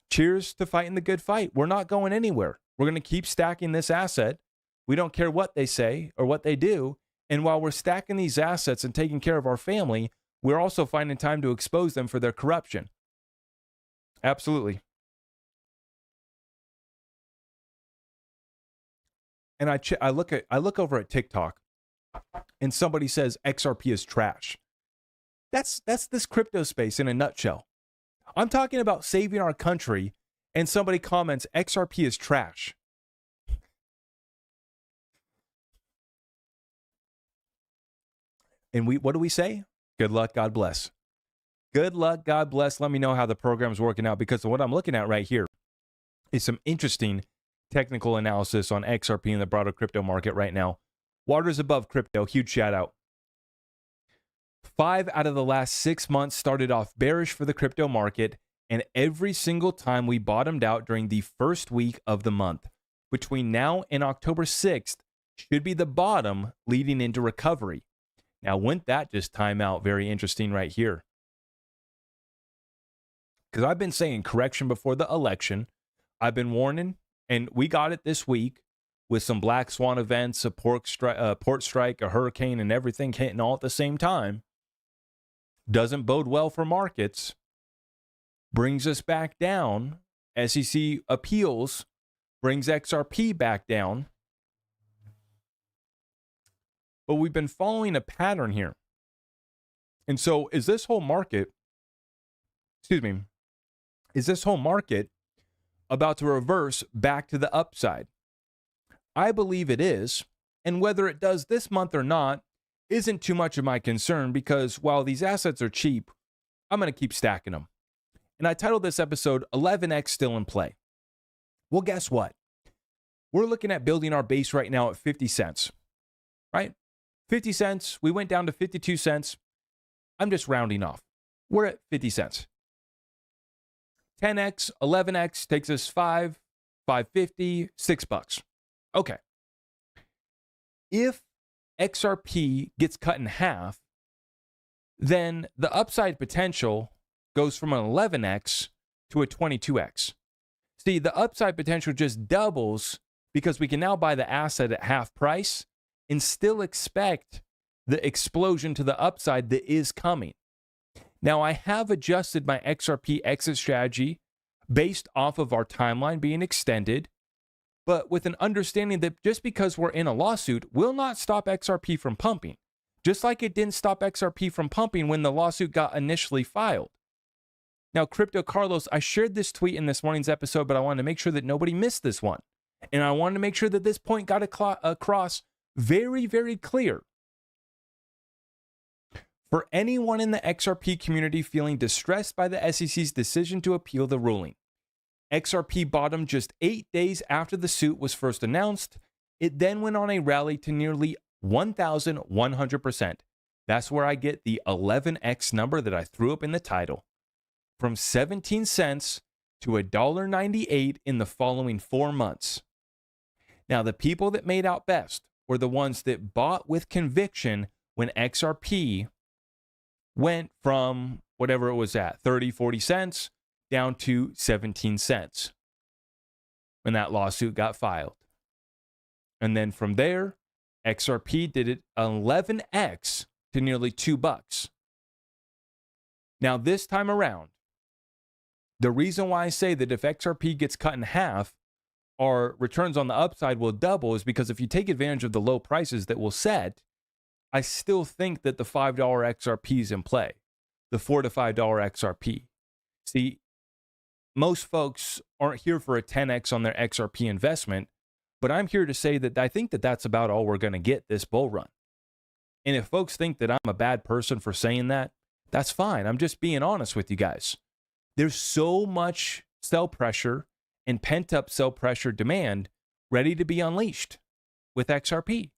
Cheers to fighting the good fight. We're not going anywhere. We're going to keep stacking this asset. We don't care what they say or what they do. And while we're stacking these assets and taking care of our family, we're also finding time to expose them for their corruption. Absolutely. And I look over at TikTok and somebody says XRP is trash. That's this crypto space in a nutshell. I'm talking about saving our country and somebody comments XRP is trash. And what do we say? Good luck, God bless. Good luck, God bless. Let me know how the program's working out, because what I'm looking at right here is some interesting technical analysis on XRP and the broader crypto market right now. Waters above crypto, huge shout out. 5 out of the last 6 months started off bearish for the crypto market, and every single time we bottomed out during the first week of the month. Between now and October 6th should be the bottom leading into recovery. Now, wouldn't that just time out? Very interesting right here. Because I've been saying correction before the election. I've been warning, and we got it this week with some black swan events, a port strike, a hurricane, and everything hitting all at the same time. Doesn't bode well for markets. Brings us back down. SEC appeals brings XRP back down. But we've been following a pattern here. And so is this whole market about to reverse back to the upside? I believe it is. And whether it does this month or not isn't too much of my concern, because while these assets are cheap, I'm going to keep stacking them. And I titled this episode 11x Still in Play. Well, guess what? We're looking at building our base right now at 50 cents, right? 50 cents. We went down to 52 cents. I'm just rounding off. We're at 50 cents. 10x, 11x takes us $5.50, $6. Okay. If XRP gets cut in half, then the upside potential goes from an 11x to a 22x. See, the upside potential just doubles because we can now buy the asset at half price and still expect the explosion to the upside that is coming. Now, I have adjusted my XRP exit strategy based off of our timeline being extended but with an understanding that just because we're in a lawsuit will not stop XRP from pumping, just like it didn't stop XRP from pumping when the lawsuit got initially filed. Now, Crypto Carlos, I shared this tweet in this morning's episode, but I wanted to make sure that nobody missed this one. And I wanted to make sure that this point got across very, very clear. For anyone in the XRP community feeling distressed by the SEC's decision to appeal the ruling, XRP bottomed just 8 days after the suit was first announced. It then went on a rally to nearly 1,100%. That's where I get the 11x number that I threw up in the title. From 17 cents to $1.98 in the following 4 months. Now, the people that made out best were the ones that bought with conviction when XRP went from whatever it was at, 30, 40 cents, down to 17 cents when that lawsuit got filed. And then from there, XRP did it 11x to nearly $2. Now, this time around, the reason why I say that if XRP gets cut in half, our returns on the upside will double is because if you take advantage of the low prices that we'll set, I still think that the $5 XRP is in play, the $4 to $5 XRP. See, most folks aren't here for a 10x on their XRP investment, but I'm here to say that I think that that's about all we're going to get this bull run. And if folks think that I'm a bad person for saying that, that's fine. I'm just being honest with you guys. There's so much sell pressure and pent-up sell pressure demand ready to be unleashed with XRP.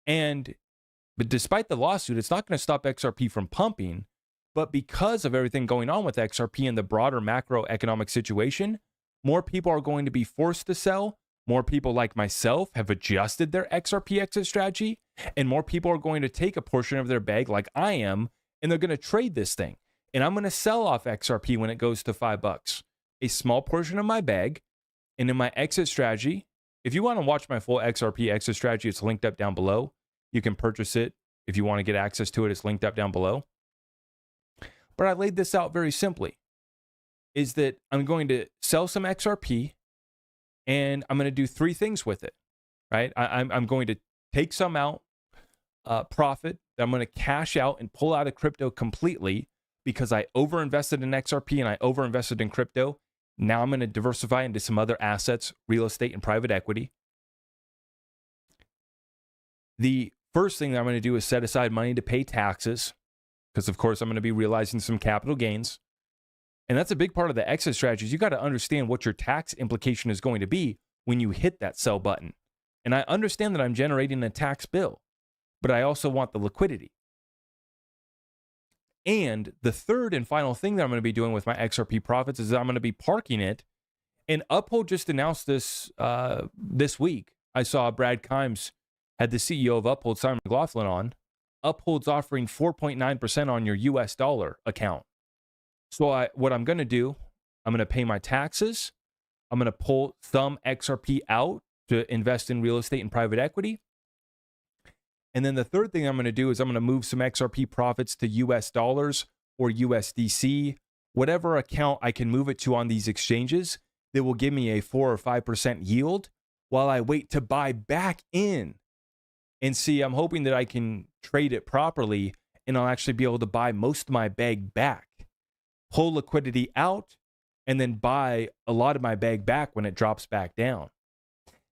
But despite the lawsuit, it's not going to stop XRP from pumping. But because of everything going on with XRP and the broader macroeconomic situation, more people are going to be forced to sell. More people like myself have adjusted their XRP exit strategy. And more people are going to take a portion of their bag like I am, and they're going to trade this thing. And I'm going to sell off XRP when it goes to $5. A small portion of my bag, and in my exit strategy, if you want to watch my full XRP exit strategy, it's linked up down below. You can purchase it. If you want to get access to it, it's linked up down below. But I laid this out very simply, is that I'm going to sell some XRP, and I'm going to do 3 things with it, right? I'm going to take some out, profit, that I'm going to cash out and pull out of crypto completely because I overinvested in XRP and I overinvested in crypto. Now I'm going to diversify into some other assets, real estate and private equity. The first thing that I'm going to do is set aside money to pay taxes because, of course, I'm going to be realizing some capital gains. And that's a big part of the exit strategy. You got to understand what your tax implication is going to be when you hit that sell button. And I understand that I'm generating a tax bill, but I also want the liquidity. And the third and final thing that I'm going to be doing with my XRP profits is I'm going to be parking it. And Uphold just announced this this week. I saw Brad Kimes had the CEO of Uphold, Simon McLaughlin, on. Uphold's offering 4.9% on your US dollar account. So what I'm going to do, I'm going to pay my taxes. I'm going to pull some XRP out to invest in real estate and private equity. And then the third thing I'm going to do is I'm going to move some XRP profits to US dollars or USDC, whatever account I can move it to on these exchanges that will give me a 4 or 5% yield while I wait to buy back in. And see, I'm hoping that I can trade it properly and I'll actually be able to buy most of my bag back, pull liquidity out, and then buy a lot of my bag back when it drops back down.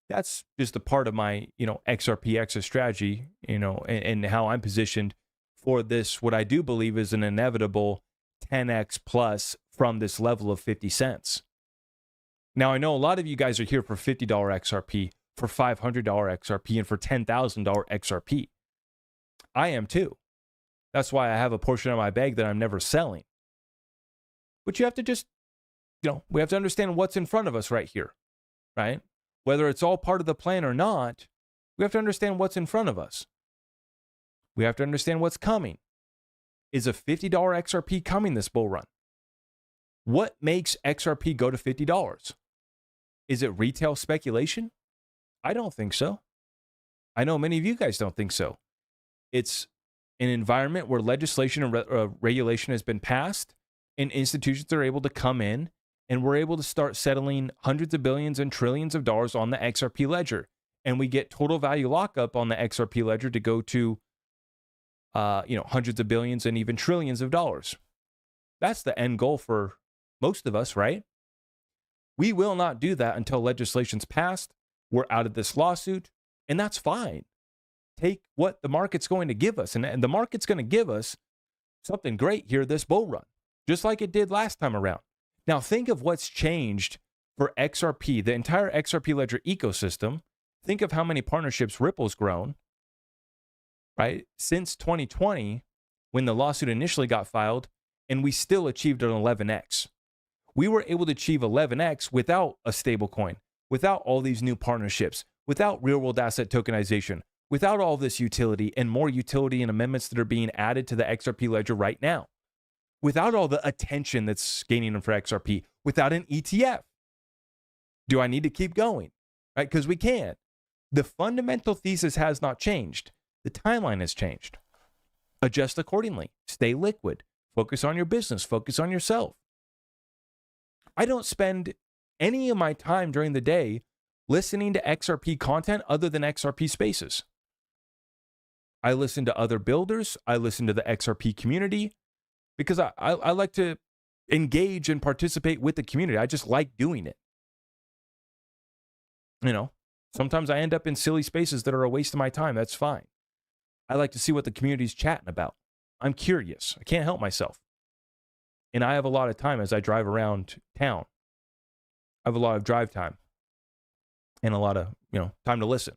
That's just a part of my, XRP exit strategy, and how I'm positioned for this, what I do believe is an inevitable 10x plus from this level of 50 cents. Now, I know a lot of you guys are here for $50 XRP, for $500 XRP, and for $10,000 XRP. I am too. That's why I have a portion of my bag that I'm never selling. But you have to just, we have to understand what's in front of us right here, right? Whether it's all part of the plan or not, we have to understand what's in front of us. We have to understand what's coming. Is a $50 XRP coming this bull run? What makes XRP go to $50? Is it retail speculation? I don't think so. I know many of you guys don't think so. It's an environment where legislation and regulation has been passed and institutions are able to come in and we're able to start settling hundreds of billions and trillions of dollars on the XRP ledger. And we get total value lockup on the XRP ledger to go to, hundreds of billions and even trillions of dollars. That's the end goal for most of us, right? We will not do that until legislation's passed. We're out of this lawsuit, and that's fine. Take what the market's going to give us, and the market's going to give us something great here this bull run, just like it did last time around. Now, think of what's changed for XRP, the entire XRP ledger ecosystem. Think of how many partnerships Ripple's grown, right? Since 2020, when the lawsuit initially got filed, and we still achieved an 11x. We were able to achieve 11x without a stablecoin, without all these new partnerships, without real-world asset tokenization, without all this utility and more utility and amendments that are being added to the XRP ledger right now, without all the attention that's gaining for XRP, without an ETF. Do I need to keep going? Right? Because we can. The fundamental thesis has not changed. The timeline has changed. Adjust accordingly. Stay liquid. Focus on your business. Focus on yourself. I don't spend any of my time during the day listening to XRP content other than XRP spaces. I listen to other builders. I listen to the XRP community because I like to engage and participate with the community. I just like doing it. Sometimes I end up in silly spaces that are a waste of my time. That's fine. I like to see what the community's chatting about. I'm curious. I can't help myself. And I have a lot of time as I drive around town. I have a lot of drive time and a lot of, time to listen.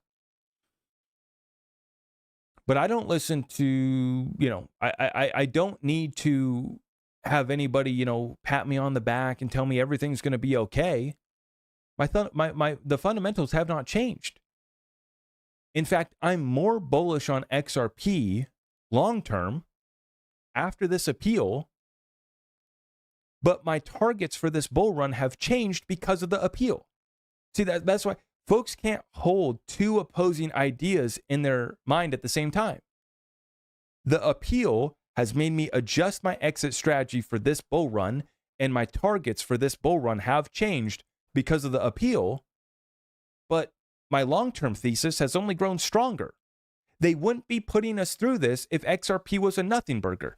But I don't listen to, I don't need to have anybody, pat me on the back and tell me everything's going to be okay. The fundamentals have not changed. In fact, I'm more bullish on XRP long term after this appeal, but my targets for this bull run have changed because of the appeal. See, that's why folks can't hold two opposing ideas in their mind at the same time. The appeal has made me adjust my exit strategy for this bull run, and my targets for this bull run have changed because of the appeal, but my long-term thesis has only grown stronger. They wouldn't be putting us through this if XRP was a nothing burger.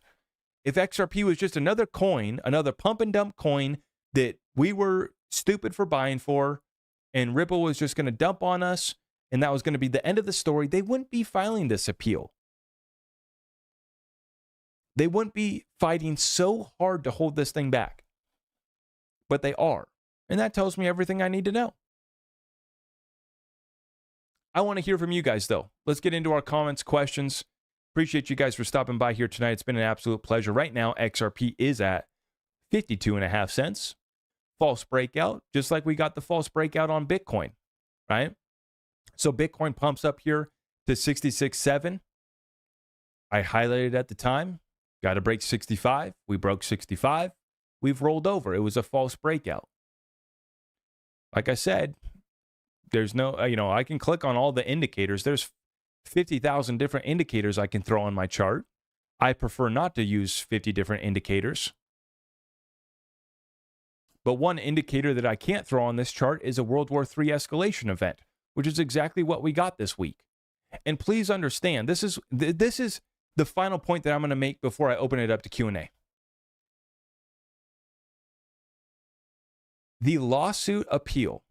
If XRP was just another coin, another pump and dump coin that we were stupid for buying for, and Ripple was just going to dump on us, and that was going to be the end of the story, they wouldn't be filing this appeal. They wouldn't be fighting so hard to hold this thing back. But they are. And that tells me everything I need to know. I want to hear from you guys, though. Let's get into our comments, questions. Appreciate you guys for stopping by here tonight. It's been an absolute pleasure. Right now, XRP is at 52.5 cents. False breakout, just like we got the false breakout on Bitcoin, right? So Bitcoin pumps up here to 66.7. I highlighted at the time, got to break 65. We broke 65. We've rolled over. It was a false breakout. Like I said, there's no, I can click on all the indicators. There's 50,000 different indicators I can throw on my chart. I prefer not to use 50 different indicators. But one indicator that I can't throw on this chart is a World War III escalation event, which is exactly what we got this week. And please understand, this is the final point that I'm going to make before I open it up to Q&A. The lawsuit appeal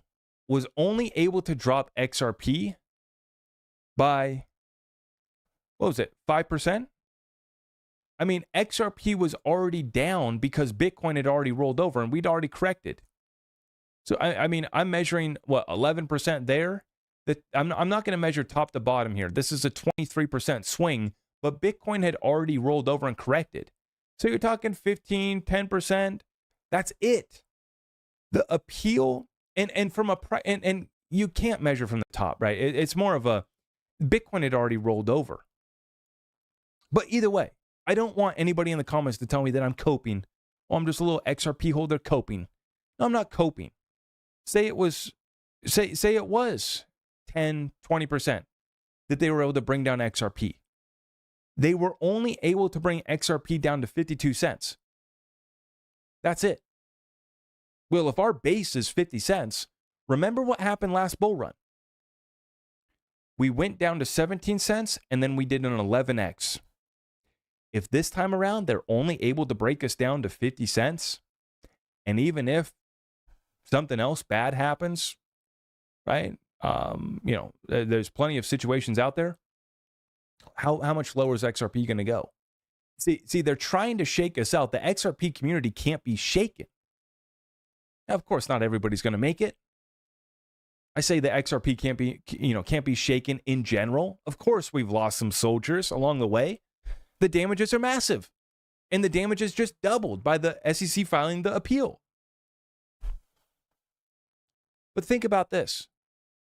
was only able to drop XRP by, 5%? I mean, XRP was already down because Bitcoin had already rolled over and we'd already corrected. So, I'm measuring, 11% there? I'm not going to measure top to bottom here. This is a 23% swing, but Bitcoin had already rolled over and corrected. So you're talking 15, 10%. That's it. The appeal, and from and you can't measure from the top, right? It's more of a, Bitcoin had already rolled over. But either way, I don't want anybody in the comments to tell me that I'm coping. Oh, I'm just a little XRP holder coping. No, I'm not coping. Say it was 10, 20% that they were able to bring down XRP. They were only able to bring XRP down to 52 cents. That's it. Well, if our base is 50 cents, remember what happened last bull run? We went down to 17 cents and then we did an 11x. If this time around they're only able to break us down to 50 cents, and even if something else bad happens, right? There's plenty of situations out there. How much lower is XRP going to go? See, they're trying to shake us out. The XRP community can't be shaken. Now, of course, not everybody's going to make it. I say the XRP can't be shaken in general. Of course, we've lost some soldiers along the way. The damages are massive, and the damages just doubled by the SEC filing the appeal. But think about this.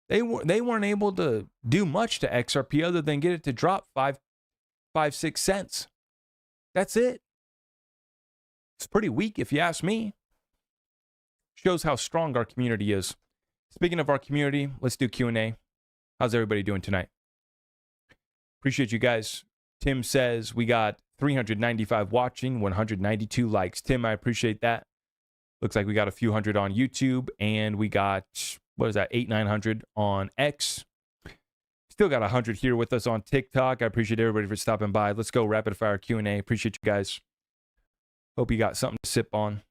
They weren't able to do much to XRP other than get it to drop 6 cents. That's it. It's pretty weak if you ask me. Shows how strong our community is. Speaking of our community, let's do Q&A. How's everybody doing tonight? Appreciate you guys. Tim says we got 395 watching, 192 likes. Tim, I appreciate that. Looks like we got a few hundred on YouTube, and we got, 900 on X. Still got 100 here with us on TikTok. I appreciate everybody for stopping by. Let's go rapid fire Q&A. Appreciate you guys. Hope you got something to sip on.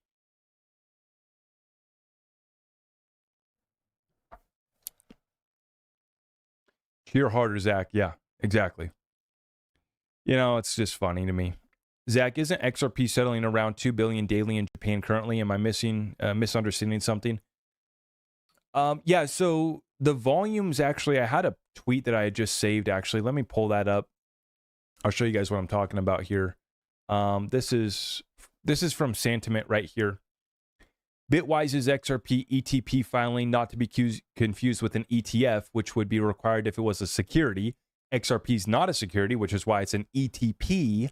Cheer harder, Zach. Yeah, exactly. It's just funny to me. Zach, isn't XRP settling around 2 billion daily in Japan currently? Am I misunderstanding something? Yeah, so the volumes actually, I had a tweet that I had just saved actually. Let me pull that up. I'll show you guys what I'm talking about here. This is from Sentiment right here. Bitwise's XRP ETP filing not to be confused with an ETF, which would be required if it was a security. XRP is not a security, which is why it's an ETP.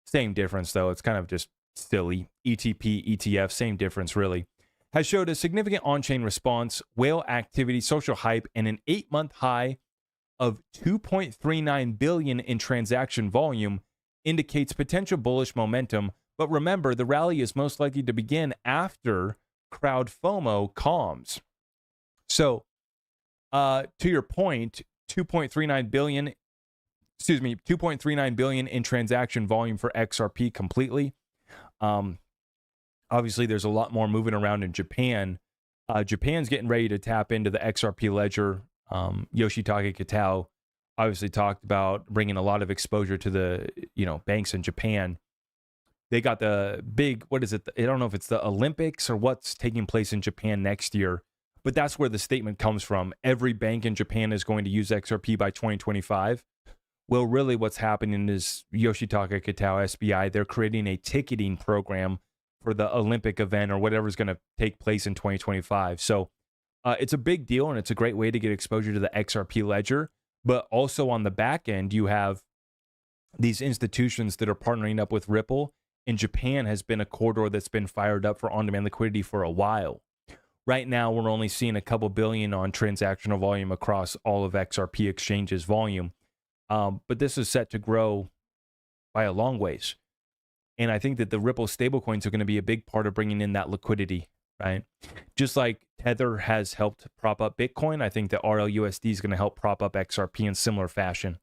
Same difference, though. It's kind of just silly. ETP, ETF, same difference, really. Has showed a significant on-chain response, whale activity, social hype, and an 8-month high of 2.39 billion in transaction volume indicates potential bullish momentum. But remember, the rally is most likely to begin after crowd FOMO calms. So, to your point, 2.39 billion in transaction volume for XRP completely. Obviously, there's a lot more moving around in Japan. Japan's getting ready to tap into the XRP ledger. Yoshitaka Kitao obviously talked about bringing a lot of exposure to the banks in Japan. They got the big, what is it? I don't know if it's the Olympics or what's taking place in Japan next year, but that's where the statement comes from. Every bank in Japan is going to use XRP by 2025. Well, really what's happening is Yoshitaka Kitao, SBI, they're creating a ticketing program for the Olympic event or whatever's going to take place in 2025. So it's a big deal, and it's a great way to get exposure to the XRP ledger. But also on the back end, you have these institutions that are partnering up with Ripple. And Japan has been a corridor that's been fired up for on-demand liquidity for a while. Right now, we're only seeing a couple billion on transactional volume across all of XRP exchanges volume. But this is set to grow by a long ways. And I think that the Ripple stablecoins are going to be a big part of bringing in that liquidity, right? Just like Tether has helped prop up Bitcoin, I think that RLUSD is going to help prop up XRP in similar fashion.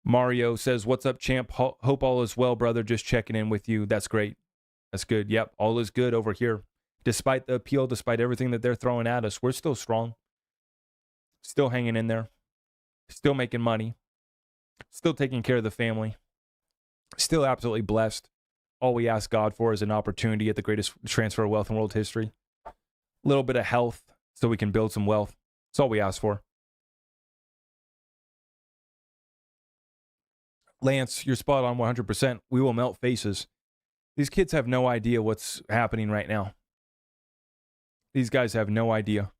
Mario says, what's up, champ? Hope all is well, brother. Just checking in with you. That's great. That's good. Yep, all is good over here. Despite the appeal, despite everything that they're throwing at us, we're still strong. Still hanging in there. Still making money. Still taking care of the family. Still absolutely blessed. All we ask God for is an opportunity at the greatest transfer of wealth in world history. A little bit of health so we can build some wealth. That's all we ask for. Lance, you're spot on 100%. We will melt faces. These kids have no idea what's happening right now. These guys have no idea.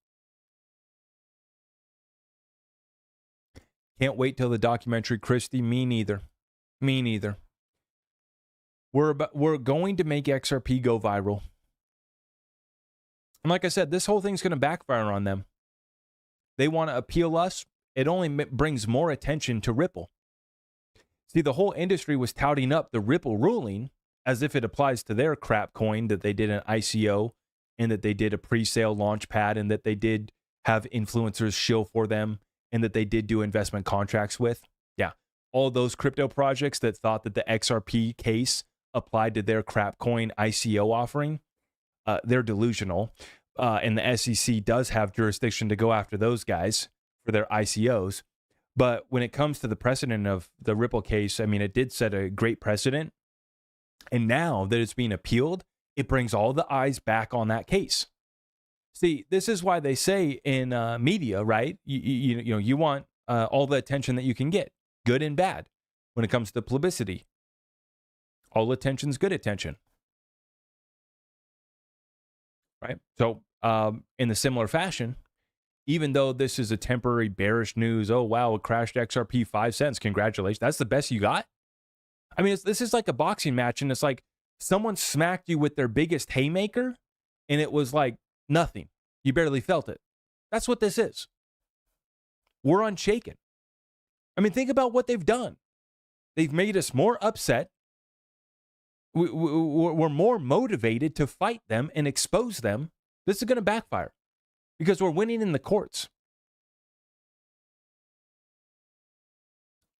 Can't wait till the documentary, Christy. Me neither. Me neither. We're going to make XRP go viral. And like I said, this whole thing's going to backfire on them. They want to appeal us. It only brings more attention to Ripple. See, the whole industry was touting up the Ripple ruling as if it applies to their crap coin that they did an ICO and that they did a pre-sale launch pad and that they did have influencers shill for them and that they did do investment contracts with. Yeah, all those crypto projects that thought that the XRP case applied to their crap coin ICO offering, they're delusional. And the SEC does have jurisdiction to go after those guys for their ICOs. But when it comes to the precedent of the Ripple case, I mean, it did set a great precedent. And now that it's being appealed, it brings all the eyes back on that case. See, this is why they say in media, right? You want all the attention that you can get, good and bad. When it comes to publicity, all attention's good attention, right? So, in a similar fashion, even though this is a temporary bearish news, oh wow, it crashed XRP 5 cents. Congratulations, that's the best you got. I mean, this is like a boxing match, and it's like someone smacked you with their biggest haymaker, and it was like nothing. You barely felt it. That's what this is. We're unshaken. I mean, think about what they've done. They've made us more upset. We're more motivated to fight them and expose them. This is going to backfire because we're winning in the courts.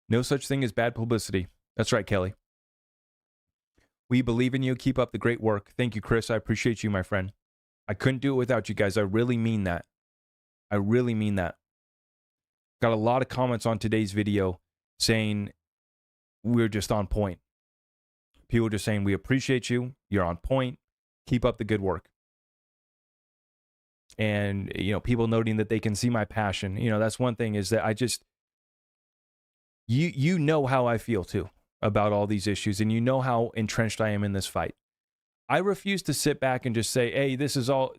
No such thing as bad publicity. That's right, Kelly. We believe in you. Keep up the great work. Thank you, Chris. I appreciate you, my friend. I couldn't do it without you guys. I really mean that. I really mean that. Got a lot of comments on today's video saying we're just on point. People just saying we appreciate you. You're on point. Keep up the good work. And, people noting that they can see my passion. That's one thing is that I just, you know how I feel too about all these issues, and you know how entrenched I am in this fight. I refuse to sit back and just say, hey, this is all,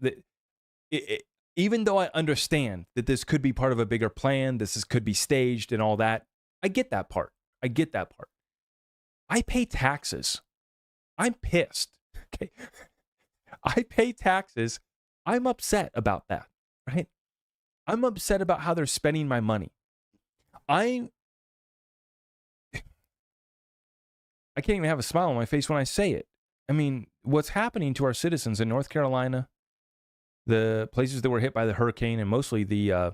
even though I understand that this could be part of a bigger plan, could be staged and all that. I get that part. I pay taxes. I'm pissed. Okay. I pay taxes. I'm upset about that, right? I'm upset about how they're spending my money. I can't even have a smile on my face when I say it. I mean, what's happening to our citizens in North Carolina, the places that were hit by the hurricane, and mostly the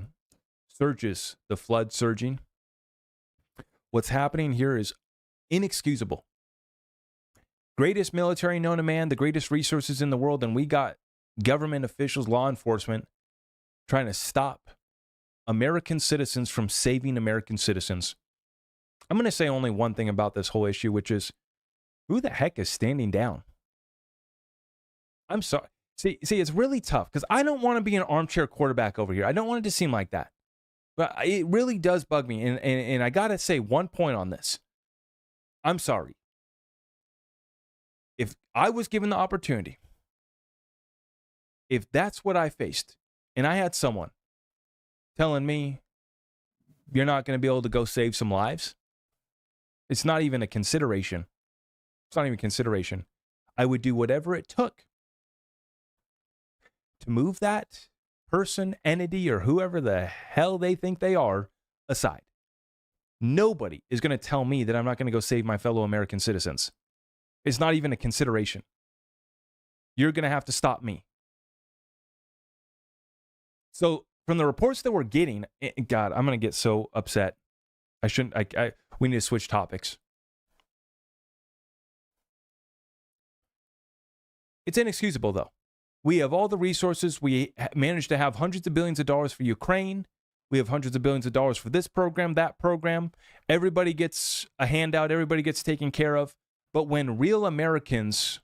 surges, the flood surging, what's happening here is inexcusable. Greatest military known to man, the greatest resources in the world, and we got government officials, law enforcement, trying to stop American citizens from saving American citizens. I'm going to say only one thing about this whole issue, which is, who the heck is standing down? I'm sorry. See, it's really tough because I don't want to be an armchair quarterback over here. I don't want it to seem like that. But it really does bug me. And I got to say one point on this. I'm sorry. If I was given the opportunity, if that's what I faced, and I had someone telling me, you're not going to be able to go save some lives, it's not even a consideration. It's not even consideration. I would do whatever it took to move that person, entity, or whoever the hell they think they are aside. Nobody is going to tell me that I'm not going to go save my fellow American citizens. It's not even a consideration. You're going to have to stop me. So from the reports that we're getting, God, I'm going to get so upset. We need to switch topics. It's inexcusable, though. We have all the resources. We managed to have hundreds of billions of dollars for Ukraine. We have hundreds of billions of dollars for this program, that program. Everybody gets a handout. Everybody gets taken care of. But when real Americans,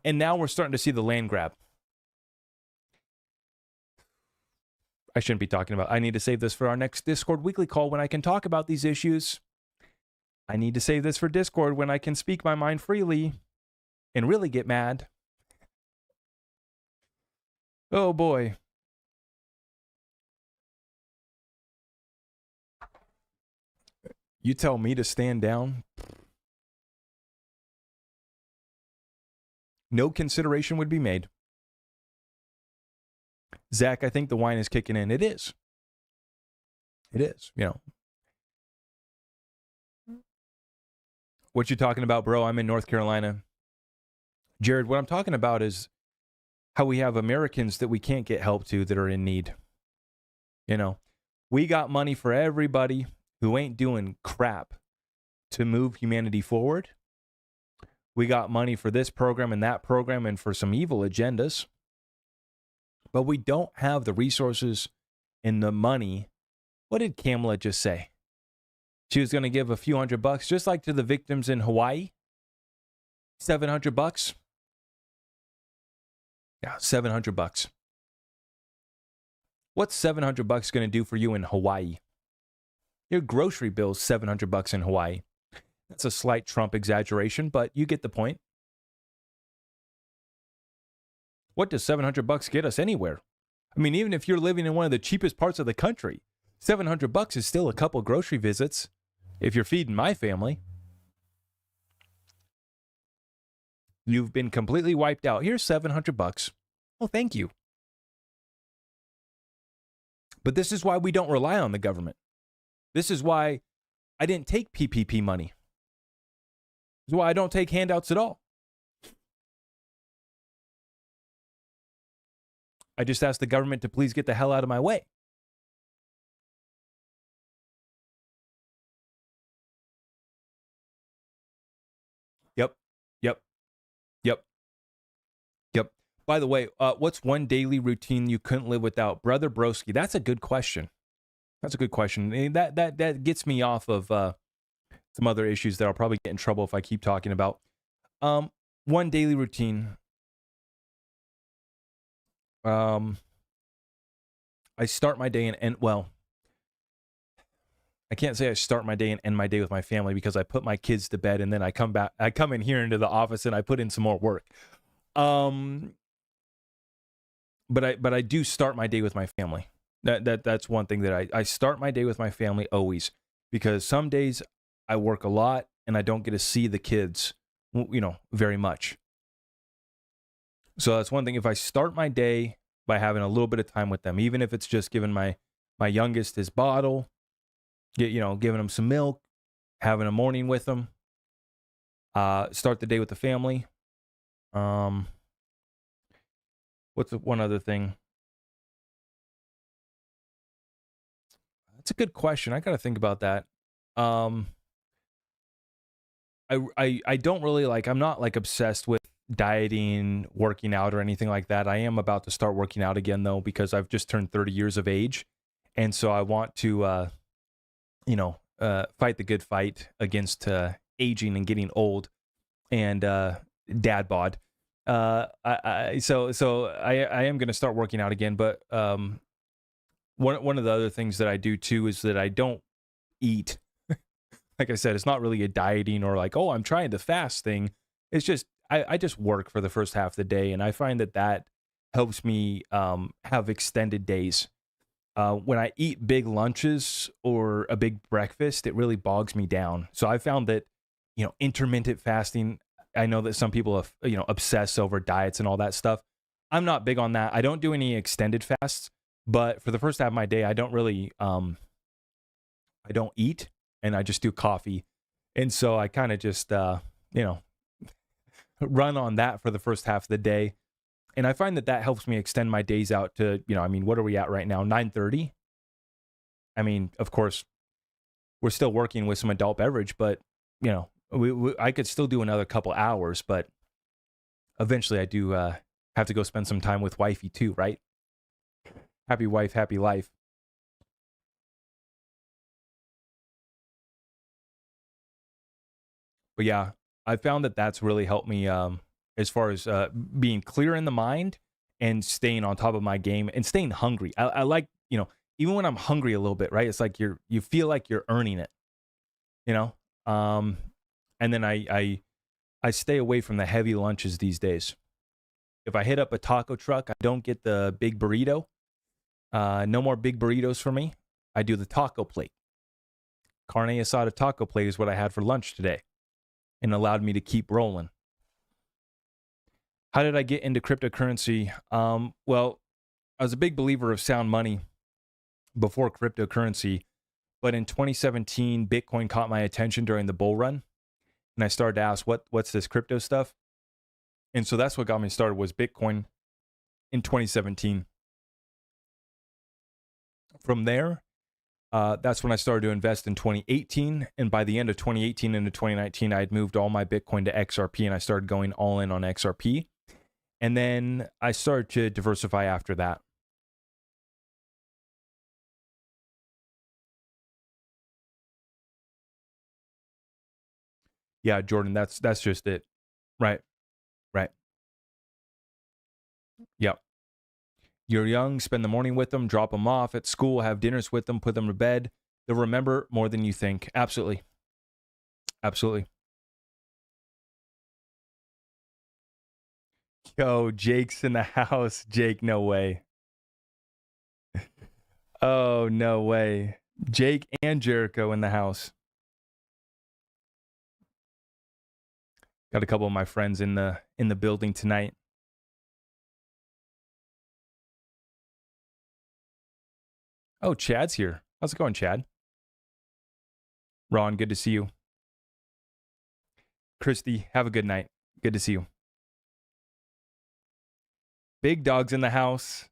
and now we're starting to see the land grab. I shouldn't be talking about. I need to save this for our next Discord weekly call when I can talk about these issues. I need to save this for Discord when I can speak my mind freely and really get mad. Oh boy. You tell me to stand down? No consideration would be made. Zach, I think the wine is kicking in. It is. It is, What you talking about, bro? I'm in North Carolina. Jared, what I'm talking about is how we have Americans that we can't get help to that are in need. You know, we got money for everybody who ain't doing crap to move humanity forward. We got money for this program and that program and for some evil agendas. But we don't have the resources and the money. What did Kamala just say? She was going to give a few $100, just like to the victims in Hawaii. $700. Yeah, $700. What's $700 going to do for you in Hawaii? Your grocery bill's $700 in Hawaii. That's a slight Trump exaggeration, but you get the point. What does $700 get us anywhere? I mean, even if you're living in one of the cheapest parts of the country, $700 is still a couple grocery visits if you're feeding my family. You've been completely wiped out. Here's $700. Well, thank you. But this is why we don't rely on the government. This is why I didn't take PPP money. This is why I don't take handouts at all. I just asked the government to please get the hell out of my way. Yep. By the way, what's one daily routine you couldn't live without? Brother Broski, that's a good question. That gets me off of some other issues that I'll probably get in trouble if I keep talking about. One daily routine. I start my day and end, well, I can't say I start my day and end my day with my family because I put my kids to bed and then I come in here into the office and I put in some more work. But I do start my day with my family. That's one thing that I start my day with my family always, because some days I work a lot and I don't get to see the kids, very much. So that's one thing. If I start my day by having a little bit of time with them, even if it's just giving my youngest his bottle, giving him some milk, having a morning with them, start the day with the family. What's one other thing? That's a good question. I got to think about that. I don't really I'm not obsessed with dieting, working out, or anything like that. I am about to start working out again though, because I've just turned 30 years of age. And so I want to, fight the good fight against aging and getting old and dad bod. So I am going to start working out again. But one of the other things that I do too is that I don't eat. Like I said, it's not really a dieting or I'm trying to fast thing. It's just I just work for the first half of the day, and I find that helps me have extended days. When I eat big lunches or a big breakfast, it really bogs me down. So I found that, intermittent fasting, I know that some people, obsess over diets and all that stuff. I'm not big on that. I don't do any extended fasts, but for the first half of my day, I don't really, I don't eat, and I just do coffee. And so I kind of just, run on that for the first half of the day. And I find that helps me extend my days out to, what are we at right now? 9:30. I mean, of course, we're still working with some adult beverage, but, I could still do another couple hours, but eventually I do have to go spend some time with wifey too, right? Happy wife, happy life. But yeah, I found that that's really helped me as far as being clear in the mind and staying on top of my game and staying hungry. I like, even when I'm hungry a little bit, right? It's like you feel like you're earning it, and then I stay away from the heavy lunches these days. If I hit up a taco truck, I don't get the big burrito. No more big burritos for me. I do the taco plate. Carne asada taco plate is what I had for lunch today, and allowed me to keep rolling. How did I get into cryptocurrency? Well, I was a big believer of sound money before cryptocurrency, but in 2017, Bitcoin caught my attention during the bull run, and I started to ask, what's this crypto stuff? And so that's what got me started was Bitcoin in 2017. From there, that's when I started to invest in 2018. And by the end of 2018 into 2019, I had moved all my Bitcoin to XRP and I started going all in on XRP. And then I started to diversify after that. Yeah, Jordan, that's just it. Right. Right. Yep. You're young, spend the morning with them, drop them off at school, have dinners with them, put them to bed. They'll remember more than you think. Absolutely. Absolutely. Yo, Jake's in the house. Jake, no way. Oh, no way. Jake and Jericho in the house. Got a couple of my friends in the building tonight. Oh, Chad's here. How's it going, Chad? Ron, good to see you. Christy, have a good night. Good to see you. Big Dog's in the house.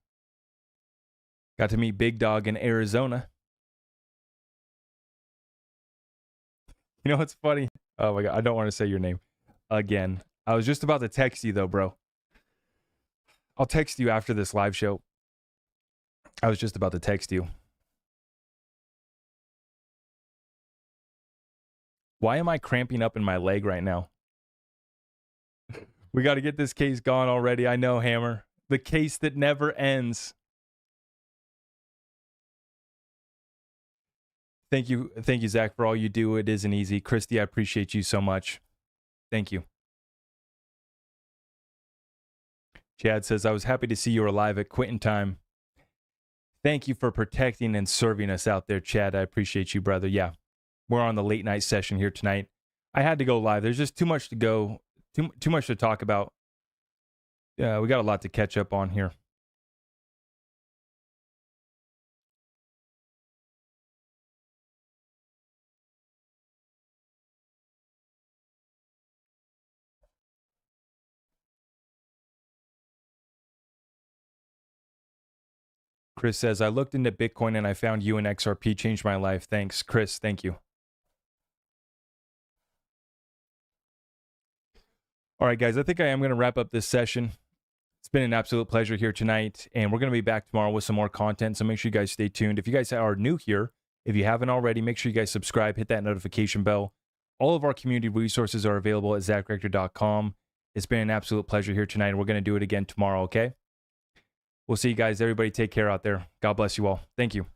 Got to meet Big Dog in Arizona. You know what's funny? Oh my God, I don't want to say your name again. I was just about to text you though, bro. I'll text you after this live show. I was just about to text you. Why am I cramping up in my leg right now? We got to get this case gone already. I know, Hammer. The case that never ends. Thank you, Zach, for all you do. It isn't easy. Christy, I appreciate you so much. Thank you. Chad says, I was happy to see you were alive at quitting time. Thank you for protecting and serving us out there, Chad. I appreciate you, brother. Yeah, we're on the late night session here tonight. I had to go live. There's just too much to go, too much to talk about. Yeah, we got a lot to catch up on here. Chris says, I looked into Bitcoin and I found you and XRP changed my life. Thanks, Chris. Thank you. All right, guys, I think I am going to wrap up this session. It's been an absolute pleasure here tonight, and we're going to be back tomorrow with some more content, so make sure you guys stay tuned. If you guys are new here, if you haven't already, make sure you guys subscribe, hit that notification bell. All of our community resources are available at zachrector.com. It's been an absolute pleasure here tonight, and we're going to do it again tomorrow, okay? We'll see you guys. Everybody take care out there. God bless you all. Thank you.